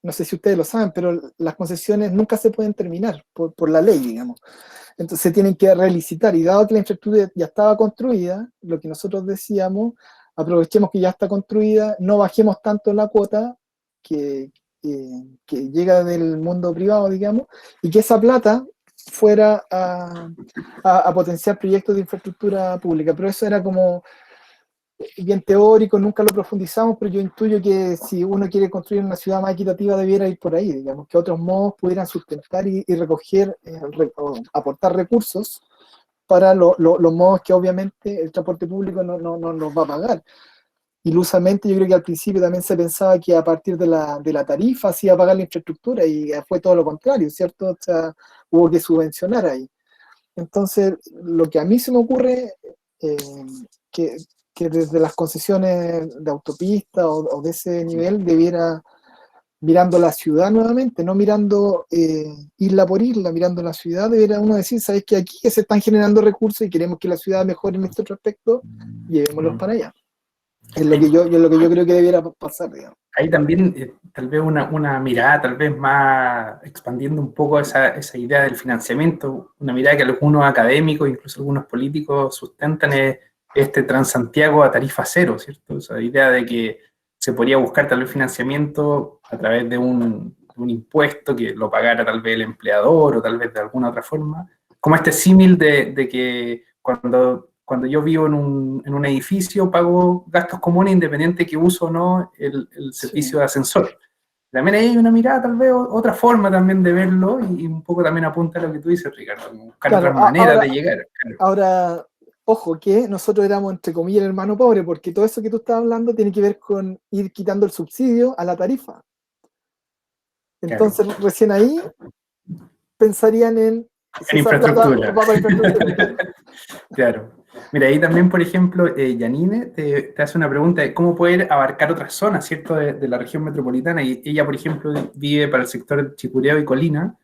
[SPEAKER 2] no sé si ustedes lo saben, pero las concesiones nunca se pueden terminar por la ley, digamos. Entonces se tienen que relicitar, y dado que la infraestructura ya estaba construida, lo que nosotros decíamos, aprovechemos que ya está construida, no bajemos tanto la cuota que llega del mundo privado, digamos, y que esa plata fuera a potenciar proyectos de infraestructura pública. Pero eso era como bien teórico, nunca lo profundizamos, pero yo intuyo que si uno quiere construir una ciudad más equitativa debiera ir por ahí, digamos, que otros modos pudieran sustentar y recoger, o aportar recursos para los modos que obviamente el transporte público no nos va a pagar. Ilusamente yo creo que al principio también se pensaba que a partir de la tarifa se iba a pagar la infraestructura, y fue todo lo contrario, ¿cierto? O sea, hubo que subvencionar ahí. Entonces, lo que a mí se me ocurre, que desde las concesiones de autopista o de ese nivel debiera, mirando la ciudad nuevamente, no mirando isla por isla, mirando la ciudad, debiera uno decir, ¿sabes que aquí se están generando recursos y queremos que la ciudad mejore en este aspecto? Llevémoslos para allá. Es lo que yo creo que debiera pasar, digamos.
[SPEAKER 1] Ahí también, tal vez una mirada, tal vez más expandiendo un poco esa idea del financiamiento, una mirada que algunos académicos, incluso algunos políticos sustentan, es este Transantiago a tarifa cero, ¿cierto? Esa idea de que se podría buscar tal vez financiamiento a través de un impuesto que lo pagara tal vez el empleador o tal vez de alguna otra forma, como este símil de que cuando yo vivo en un edificio pago gastos comunes independiente que uso o no el servicio de ascensor. También hay una mirada, tal vez, otra forma también de verlo, y un poco también apunta a lo que tú dices, Ricardo, buscar otras maneras de llegar.
[SPEAKER 2] Ahora, ojo, que nosotros éramos, entre comillas, el hermano pobre, porque todo eso que tú estás hablando tiene que ver con ir quitando el subsidio a la tarifa. Entonces, recién ahí pensarían en
[SPEAKER 1] infraestructura. Claro. Mira, ahí también, por ejemplo, Yanine te hace una pregunta de cómo poder abarcar otras zonas, ¿cierto?, de la región metropolitana. Y ella, por ejemplo, vive para el sector de Chicureo y Colina,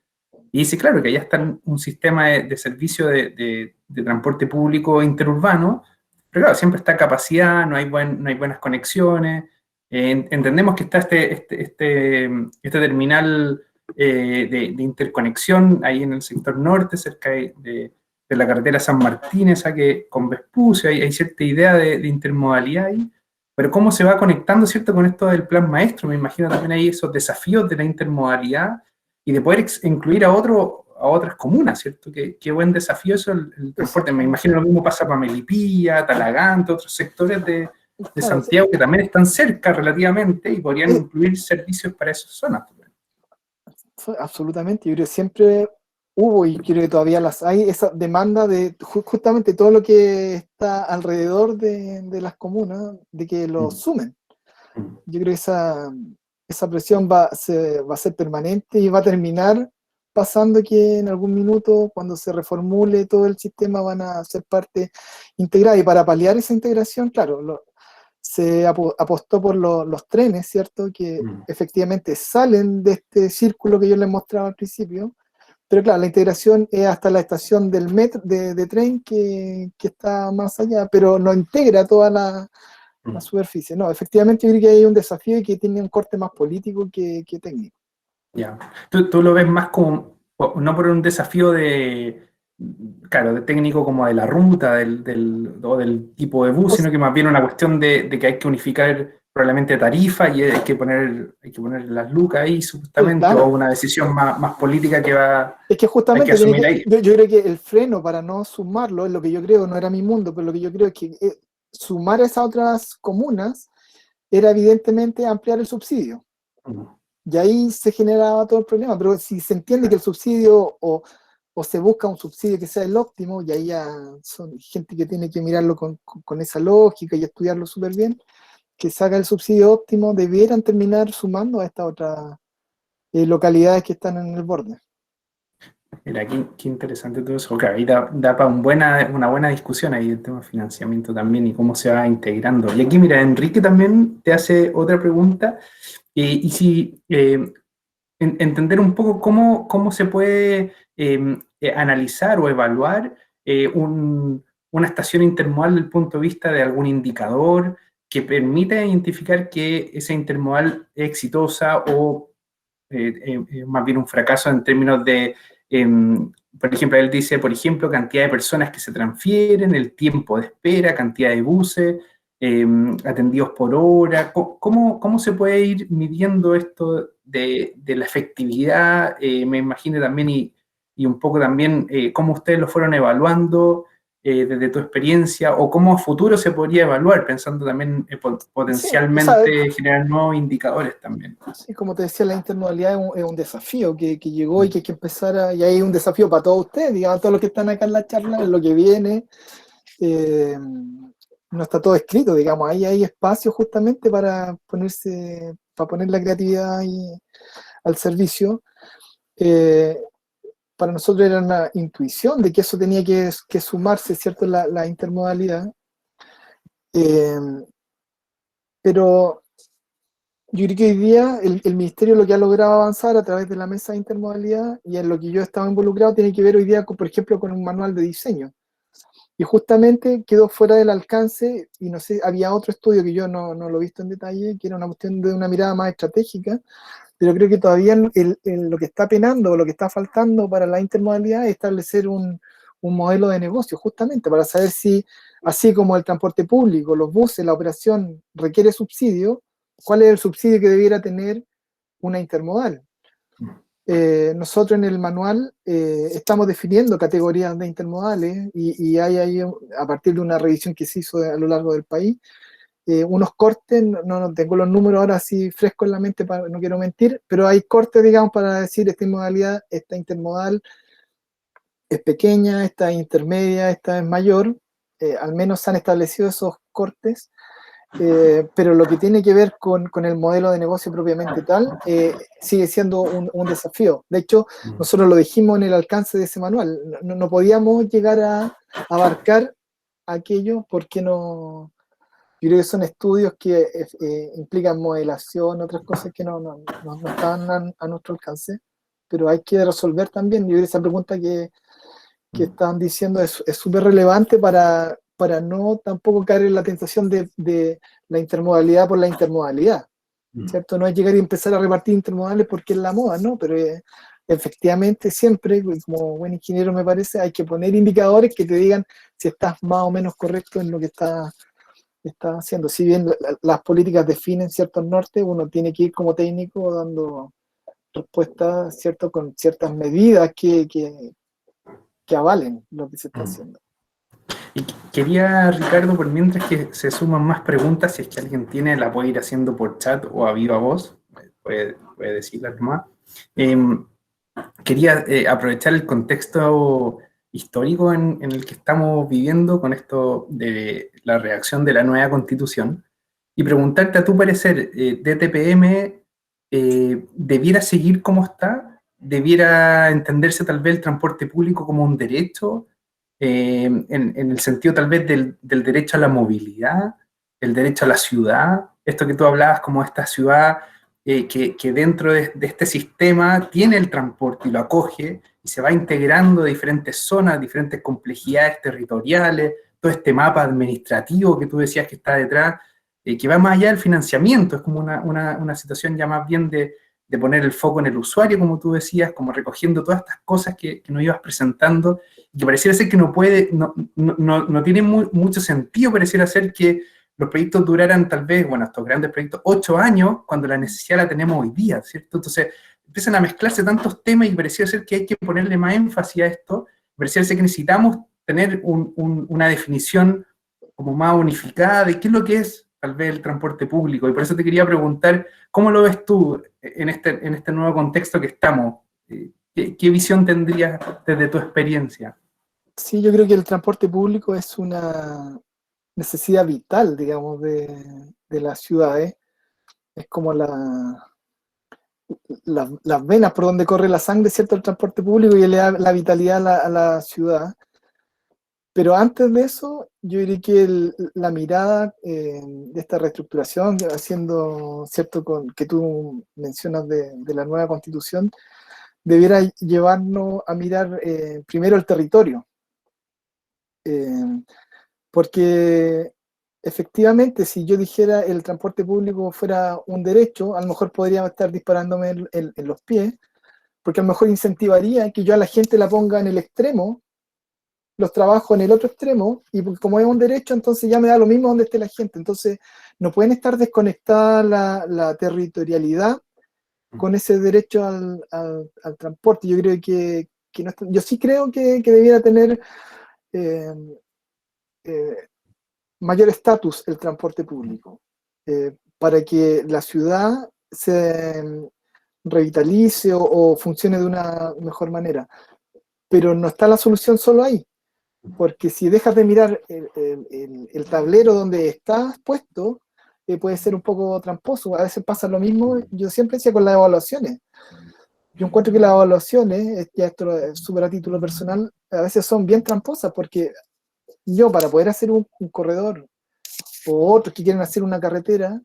[SPEAKER 1] y dice, claro, que allá está un sistema de servicio de transporte público interurbano, pero claro, siempre está capacidad, no hay buenas conexiones. Entendemos que está este terminal de interconexión ahí en el sector norte, cerca de la carretera San Martín, esa que con Vespucio hay cierta idea de intermodalidad ahí, pero cómo se va conectando, ¿cierto?, con esto del plan maestro. Me imagino también ahí esos desafíos de la intermodalidad y de poder incluir a otras comunas, ¿cierto? Qué buen desafío eso, el transporte. Me imagino lo mismo pasa para Melipilla, Talagante, otros sectores de Santiago que también están cerca relativamente y podrían incluir servicios para esas zonas.
[SPEAKER 2] absolutamente. Yo creo que siempre hubo y creo que todavía las hay, esa demanda de justamente todo lo que está alrededor de las comunas, de que lo sumen. Yo creo que esa presión va a ser permanente y va a terminar pasando que en algún minuto, cuando se reformule todo el sistema, van a ser parte integrada. Y para paliar esa integración, claro, se apostó por los trenes, ¿cierto? Que efectivamente salen de este círculo que yo les mostraba al principio. Pero claro, la integración es hasta la estación del metro de tren que está más allá, pero no integra toda la superficie. No, efectivamente yo creo que hay un desafío y que tiene un corte más político que técnico.
[SPEAKER 1] Ya. Tú lo ves más como, no por un desafío claro, de técnico como de la ruta o del tipo de bus, sino que más bien una cuestión de que hay que unificar probablemente tarifa y hay que poner las lucas ahí supuestamente,
[SPEAKER 2] Claro.
[SPEAKER 1] o una decisión más política que va.
[SPEAKER 2] Es que justamente
[SPEAKER 1] hay que asumir ahí.
[SPEAKER 2] yo creo que el freno para no sumarlo, es lo que yo creo, no era mi mundo, pero lo que yo creo es que sumar a esas otras comunas era evidentemente ampliar el subsidio. Y ahí se generaba todo el problema, pero si se entiende que el subsidio o se busca un subsidio que sea el óptimo, y ahí ya son gente que tiene que mirarlo con esa lógica y estudiarlo súper bien, que saca el subsidio óptimo, debieran terminar sumando a estas otras localidades que están en el borde.
[SPEAKER 1] Mira, qué interesante todo eso. Claro, ahí da para una buena discusión ahí el tema de financiamiento también y cómo se va integrando. Y aquí, mira, Enrique también te hace otra pregunta. Y si entender un poco cómo se puede analizar o evaluar una estación intermodal desde el punto de vista de algún indicador que permita identificar que esa intermodal es exitosa o más bien un fracaso en términos de, por ejemplo, él dice, por ejemplo, cantidad de personas que se transfieren, el tiempo de espera, cantidad de buses, atendidos por hora. ¿Cómo se puede ir midiendo esto de la efectividad? Me imagino también, y un poco también, cómo ustedes lo fueron evaluando desde tu experiencia, o cómo a futuro se podría evaluar, pensando también potencialmente generar nuevos indicadores también.
[SPEAKER 2] Sí, como te decía, la intermodalidad es un desafío que llegó y que hay que empezar y hay un desafío para todos ustedes, digamos, todos los que están acá en la charla, en lo que viene. No está todo escrito, digamos, ahí hay espacio justamente para poner la creatividad al servicio. Para nosotros era una intuición de que eso tenía que sumarse, ¿cierto?, la intermodalidad. Pero yo creo que hoy día el Ministerio lo que ha logrado avanzar a través de la mesa de intermodalidad y en lo que yo he estado involucrado tiene que ver hoy día, por ejemplo, con un manual de diseño. Y justamente quedó fuera del alcance, y no sé, había otro estudio que yo no lo he visto en detalle, que era una cuestión de una mirada más estratégica, pero creo que todavía lo que está penando, o lo que está faltando para la intermodalidad es establecer un modelo de negocio, justamente para saber si, así como el transporte público, los buses, la operación requiere subsidio, ¿cuál es el subsidio que debiera tener una intermodal? Nosotros en el manual estamos definiendo categorías de intermodales y hay ahí, a partir de una revisión que se hizo a lo largo del país, unos cortes, no tengo los números ahora así frescos en la mente, no quiero mentir, pero hay cortes, digamos, para decir esta modalidad, esta intermodal es pequeña, esta es intermedia, esta es mayor, al menos se han establecido esos cortes. Pero lo que tiene que ver con el modelo de negocio propiamente tal, sigue siendo un desafío. De hecho, nosotros lo dijimos en el alcance de ese manual, no podíamos llegar a abarcar aquello porque no. Yo creo que son estudios que implican modelación, otras cosas que no están a nuestro alcance, pero hay que resolver también. Yo creo que esa pregunta que estaban diciendo es súper relevante para no tampoco caer en la tentación de la intermodalidad por la intermodalidad, ¿cierto? No es llegar y empezar a repartir intermodales porque es la moda, ¿no? Pero efectivamente siempre, como buen ingeniero me parece, hay que poner indicadores que te digan si estás más o menos correcto en lo que estás haciendo. Si bien las políticas definen ciertos nortes, uno tiene que ir como técnico dando respuestas, ¿cierto? Con ciertas medidas que avalen lo que se está haciendo.
[SPEAKER 1] Y quería, Ricardo, por mientras que se suman más preguntas, si es que alguien tiene, la puede ir haciendo por chat o a viva voz, puede decirlas nomás. quería aprovechar el contexto histórico en el que estamos viviendo con esto de la redacción de la nueva Constitución y preguntarte a tu parecer, DTPM debiera seguir como está, debiera entenderse tal vez el transporte público como un derecho, en el sentido tal vez del derecho a la movilidad, el derecho a la ciudad, esto que tú hablabas como esta ciudad que dentro de este sistema tiene el transporte y lo acoge y se va integrando de diferentes zonas, diferentes complejidades territoriales, todo este mapa administrativo que tú decías que está detrás, que va más allá del financiamiento, es como una situación ya más bien de poner el foco en el usuario, como tú decías, como recogiendo todas estas cosas que nos ibas presentando, y que pareciera ser que no tiene mucho sentido, pareciera ser que los proyectos duraran tal vez, bueno, estos grandes proyectos, 8 años, cuando la necesidad la tenemos hoy día, ¿cierto? Entonces, empiezan a mezclarse tantos temas y pareciera ser que hay que ponerle más énfasis a esto, pareciera ser que necesitamos tener una definición como más unificada de qué es lo que es tal vez el transporte público, y por eso te quería preguntar, ¿cómo lo ves tú en este nuevo contexto que estamos? ¿Qué visión tendrías desde tu experiencia?
[SPEAKER 2] Sí, yo creo que el transporte público es una necesidad vital, digamos, de las ciudades. Es como las venas por donde corre la sangre, ¿cierto? El transporte público y le da la vitalidad a la ciudad. Pero antes de eso, yo diría que la mirada de esta reestructuración, haciendo, ¿cierto?, que tú mencionas de la nueva Constitución, debiera llevarnos a mirar primero el territorio. Porque efectivamente, si yo dijera el transporte público fuera un derecho, a lo mejor podría estar disparándome en los pies, porque a lo mejor incentivaría que yo a la gente la ponga en el extremo, los trabajo en el otro extremo, y como es un derecho, entonces ya me da lo mismo donde esté la gente. Entonces, no pueden estar desconectada la territorialidad con ese derecho al transporte. Yo creo que no yo sí creo que debiera tener eh, eh, mayor estatus el transporte público, para que la ciudad se revitalice o funcione de una mejor manera. Pero no está la solución solo ahí, porque si dejas de mirar el tablero donde estás puesto, puede ser un poco tramposo. A veces pasa lo mismo, yo siempre decía con las evaluaciones. Yo encuentro que las evaluaciones, ya esto es súper a título personal, a veces son bien tramposas, porque yo para poder hacer un corredor o otros que quieren hacer una carretera,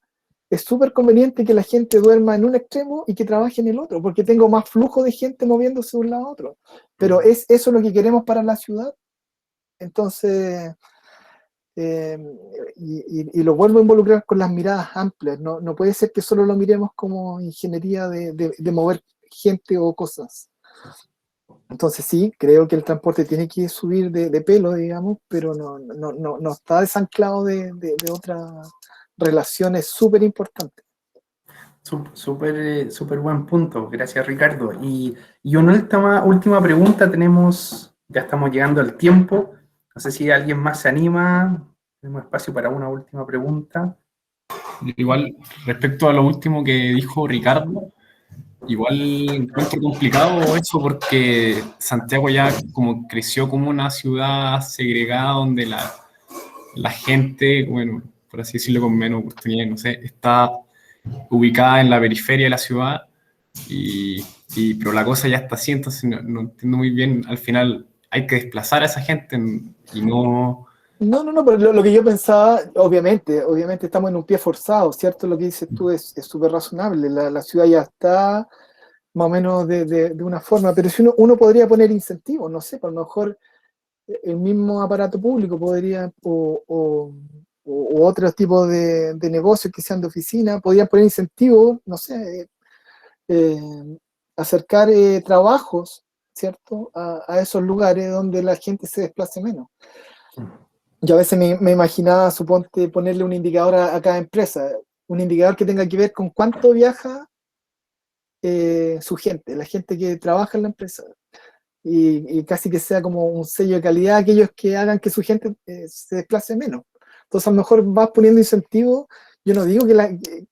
[SPEAKER 2] es súper conveniente que la gente duerma en un extremo y que trabaje en el otro, porque tengo más flujo de gente moviéndose de un lado a otro. Pero ¿es eso lo que queremos para la ciudad? Entonces, y lo vuelvo a involucrar con las miradas amplias. No puede ser que solo lo miremos como ingeniería de mover gente o cosas. Entonces sí, creo que el transporte tiene que subir de pelo, digamos, pero no está desanclado de otras relaciones súper importantes.
[SPEAKER 1] Súper buen punto, gracias Ricardo. Y una última pregunta tenemos, ya estamos llegando al tiempo, no sé si alguien más se anima, tenemos espacio para una última pregunta.
[SPEAKER 3] Igual, respecto a lo último que dijo Ricardo, igual encuentro complicado eso porque Santiago ya como creció como una ciudad segregada donde la gente, bueno, por así decirlo, con menos oportunidades, no sé, está ubicada en la periferia de la ciudad, pero la cosa ya está así, entonces no entiendo muy bien, al final hay que desplazar a esa gente y no...
[SPEAKER 2] No, pero lo que yo pensaba, obviamente estamos en un pie forzado, ¿cierto? Lo que dices tú es súper razonable, la ciudad ya está más o menos de una forma, pero si uno podría poner incentivos, no sé, a lo mejor el mismo aparato público podría, o otros tipos de negocios que sean de oficina, podrían poner incentivos, no sé, acercar trabajos, ¿cierto? A esos lugares donde la gente se desplace menos. Yo a veces me imaginaba, suponte, ponerle un indicador a cada empresa, un indicador que tenga que ver con cuánto viaja su gente, la gente que trabaja en la empresa. Y casi que sea como un sello de calidad aquellos que hagan que su gente se desplace menos. Entonces a lo mejor vas poniendo incentivos. Yo no digo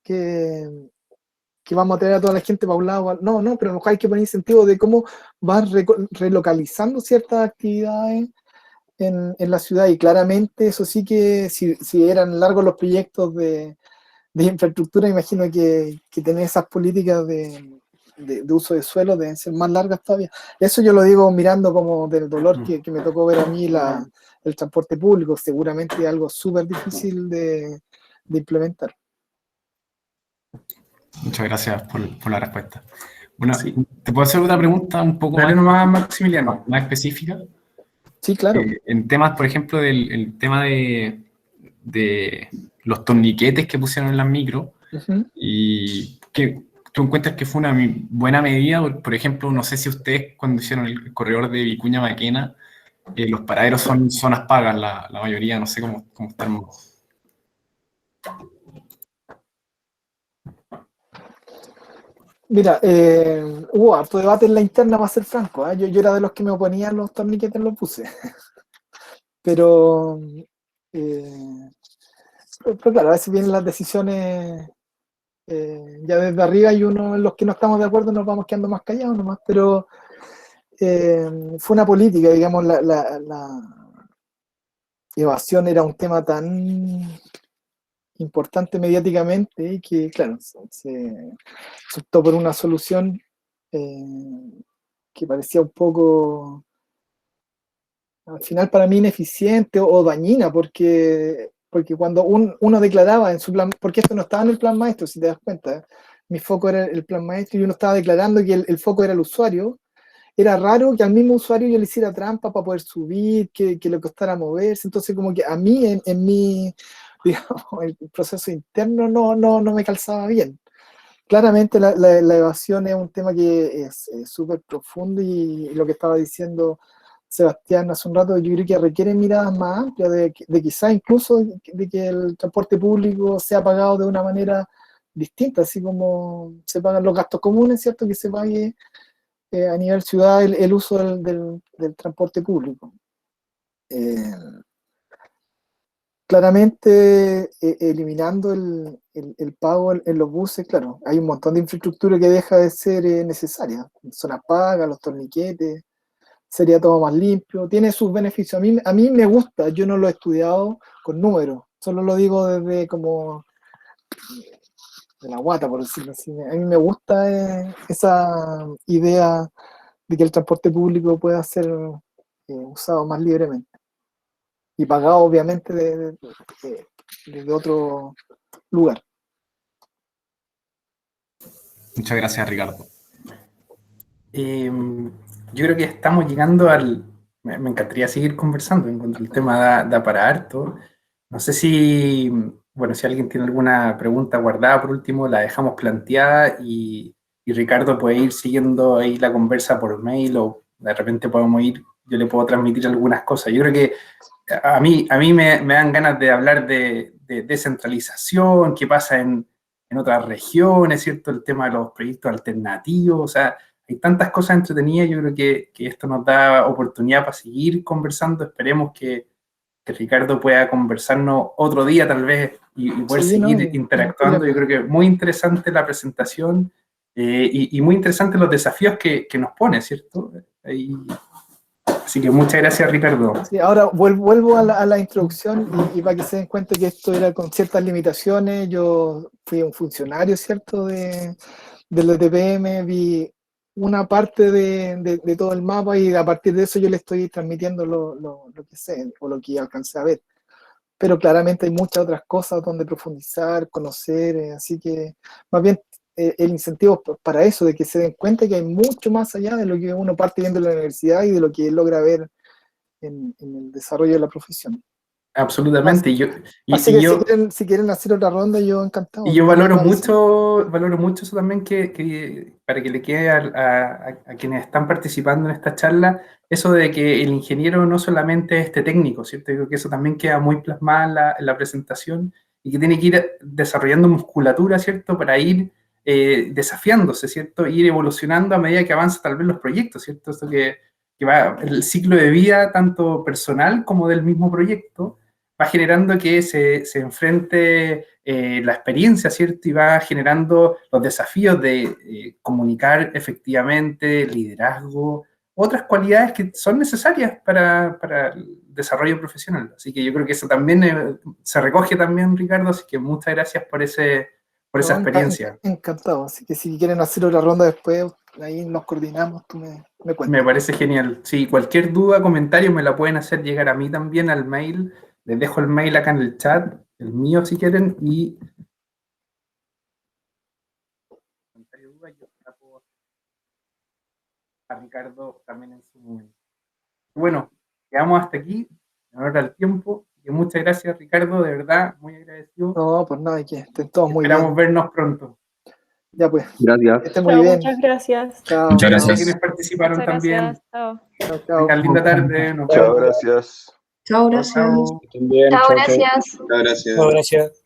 [SPEAKER 2] que que vamos a traer a toda la gente para un lado. No, no, pero a lo mejor hay que poner incentivos de cómo van relocalizando ciertas actividades en la ciudad, y claramente eso sí que si eran largos los proyectos de infraestructura, imagino que tener esas políticas de uso de suelo deben ser más largas todavía. Eso yo lo digo mirando como del dolor que me tocó ver a mí el transporte público, seguramente es algo súper difícil de implementar.
[SPEAKER 3] Muchas gracias por la respuesta. Bueno,
[SPEAKER 1] Sí.
[SPEAKER 3] ¿te puedo hacer otra pregunta un poco
[SPEAKER 1] Dale nomás, Maximiliano.
[SPEAKER 3] más específica?
[SPEAKER 2] Sí, claro.
[SPEAKER 3] En temas, por ejemplo, el tema de los torniquetes que pusieron en las micro, y que tú encuentras que fue una buena medida. Por ejemplo, no sé si ustedes cuando hicieron el corredor de Vicuña Maquena, los paraderos son zonas pagas, la mayoría, no sé cómo están.
[SPEAKER 2] Mira, hubo harto debate en la interna, para ser franco, ¿eh? Yo era de los que me oponían los torniquetes, los puse. Pero claro, a veces vienen las decisiones ya desde arriba, y uno, en los que no estamos de acuerdo, nos vamos quedando más callados nomás, pero fue una política, digamos, la evasión era un tema tan importante mediáticamente, y que, claro, se optó por una solución que parecía un poco, al final para mí, ineficiente o dañina, porque cuando uno declaraba en su plan, porque esto no estaba en el plan maestro, si te das cuenta, mi foco era el plan maestro, y uno estaba declarando que el foco era el usuario. Era raro que al mismo usuario yo le hiciera trampa para poder subir, que le costara moverse. Entonces, como que a mí, en mi, digamos, el proceso interno no me calzaba bien. Claramente la evasión es un tema que es súper profundo, y lo que estaba diciendo Sebastián hace un rato, yo creo que requiere miradas más amplias, de quizás incluso de que el transporte público sea pagado de una manera distinta, así como se pagan los gastos comunes, ¿cierto? Que se pague a nivel ciudad el uso del transporte público. Claramente, eliminando el pago en los buses, claro, hay un montón de infraestructura que deja de ser necesaria. Zonas pagas, los torniquetes, sería todo más limpio, tiene sus beneficios. A mí me gusta, yo no lo he estudiado con números, solo lo digo desde como de la guata, por decirlo así. A mí me gusta esa idea de que el transporte público pueda ser usado más libremente y pagado, obviamente, desde otro lugar.
[SPEAKER 3] Muchas gracias, Ricardo.
[SPEAKER 1] Yo creo que estamos llegando me encantaría seguir conversando, encuentro el tema da para harto. No sé si alguien tiene alguna pregunta guardada, por último, la dejamos planteada, y Ricardo puede ir siguiendo ahí la conversa por mail, o de repente yo le puedo transmitir algunas cosas. Yo creo que a mí me dan ganas de hablar de descentralización, qué pasa en otras regiones, ¿cierto? El tema de los proyectos alternativos, o sea, hay tantas cosas entretenidas. Yo creo que esto nos da oportunidad para seguir conversando. Esperemos que Ricardo pueda conversarnos otro día, tal vez, y poder seguir interactuando. Yo creo que muy interesante la presentación, y muy interesante los desafíos que nos pone, ¿cierto? Así que muchas gracias, Ricardo.
[SPEAKER 2] Sí, ahora vuelvo a la introducción, y para que se den cuenta que esto era con ciertas limitaciones. Yo fui un funcionario, ¿cierto?, del ETPM, vi una parte de todo el mapa, y a partir de eso yo le estoy transmitiendo lo que sé o lo que alcancé a ver. Pero claramente hay muchas otras cosas donde profundizar, conocer, así que más bien el incentivo para eso, de que se den cuenta que hay mucho más allá de lo que uno parte viendo en la universidad y de lo que logra ver en el desarrollo de la profesión.
[SPEAKER 1] Absolutamente.
[SPEAKER 2] Así que si quieren hacer otra ronda, yo encantado.
[SPEAKER 1] Y yo valoro mucho eso también, que para que le quede a quienes están participando en esta charla, eso de que el ingeniero no solamente es técnico, ¿cierto? Yo creo que eso también queda muy plasmado en la presentación, y que tiene que ir desarrollando musculatura, ¿cierto? Para ir desafiándose, ¿cierto? Ir evolucionando a medida que avanza tal vez los proyectos, ¿cierto? Eso que va el ciclo de vida, tanto personal como del mismo proyecto, va generando que se enfrente la experiencia, ¿cierto? Y va generando los desafíos de comunicar efectivamente, liderazgo, otras cualidades que son necesarias para el desarrollo profesional. Así que yo creo que eso también se recoge también, Ricardo, así que muchas gracias por esa experiencia.
[SPEAKER 2] Encantado, así que si quieren hacer otra ronda después, ahí nos coordinamos, tú me cuentas.
[SPEAKER 1] Me parece genial. Sí, cualquier duda, comentario me la pueden hacer llegar a mí también al mail. Les dejo el mail acá en el chat, el mío si quieren, y a Ricardo también en su momento. Bueno, quedamos hasta aquí, en hora del tiempo, y muchas gracias, Ricardo, de verdad, muy agradecido.
[SPEAKER 2] No, pues nada, que estén todos muy
[SPEAKER 1] Esperamos
[SPEAKER 2] bien.
[SPEAKER 1] vernos pronto.
[SPEAKER 2] Ya pues,
[SPEAKER 4] Gracias.
[SPEAKER 2] que estén muy bien.
[SPEAKER 5] Muchas gracias.
[SPEAKER 2] Chao,
[SPEAKER 3] Muchas
[SPEAKER 2] chao.
[SPEAKER 3] gracias.
[SPEAKER 1] Quienes participaron
[SPEAKER 5] Muchas
[SPEAKER 1] también.
[SPEAKER 5] gracias. Chao.
[SPEAKER 2] Chao, chao.
[SPEAKER 1] Tengan linda tarde. Nos
[SPEAKER 6] Chao,
[SPEAKER 1] vemos.
[SPEAKER 6] gracias.
[SPEAKER 7] Chao, gracias.
[SPEAKER 1] Chao.
[SPEAKER 8] Estén bien,
[SPEAKER 9] Chao,
[SPEAKER 8] chao, chao.
[SPEAKER 9] gracias.
[SPEAKER 6] Chao, gracias.
[SPEAKER 8] Chao, gracias.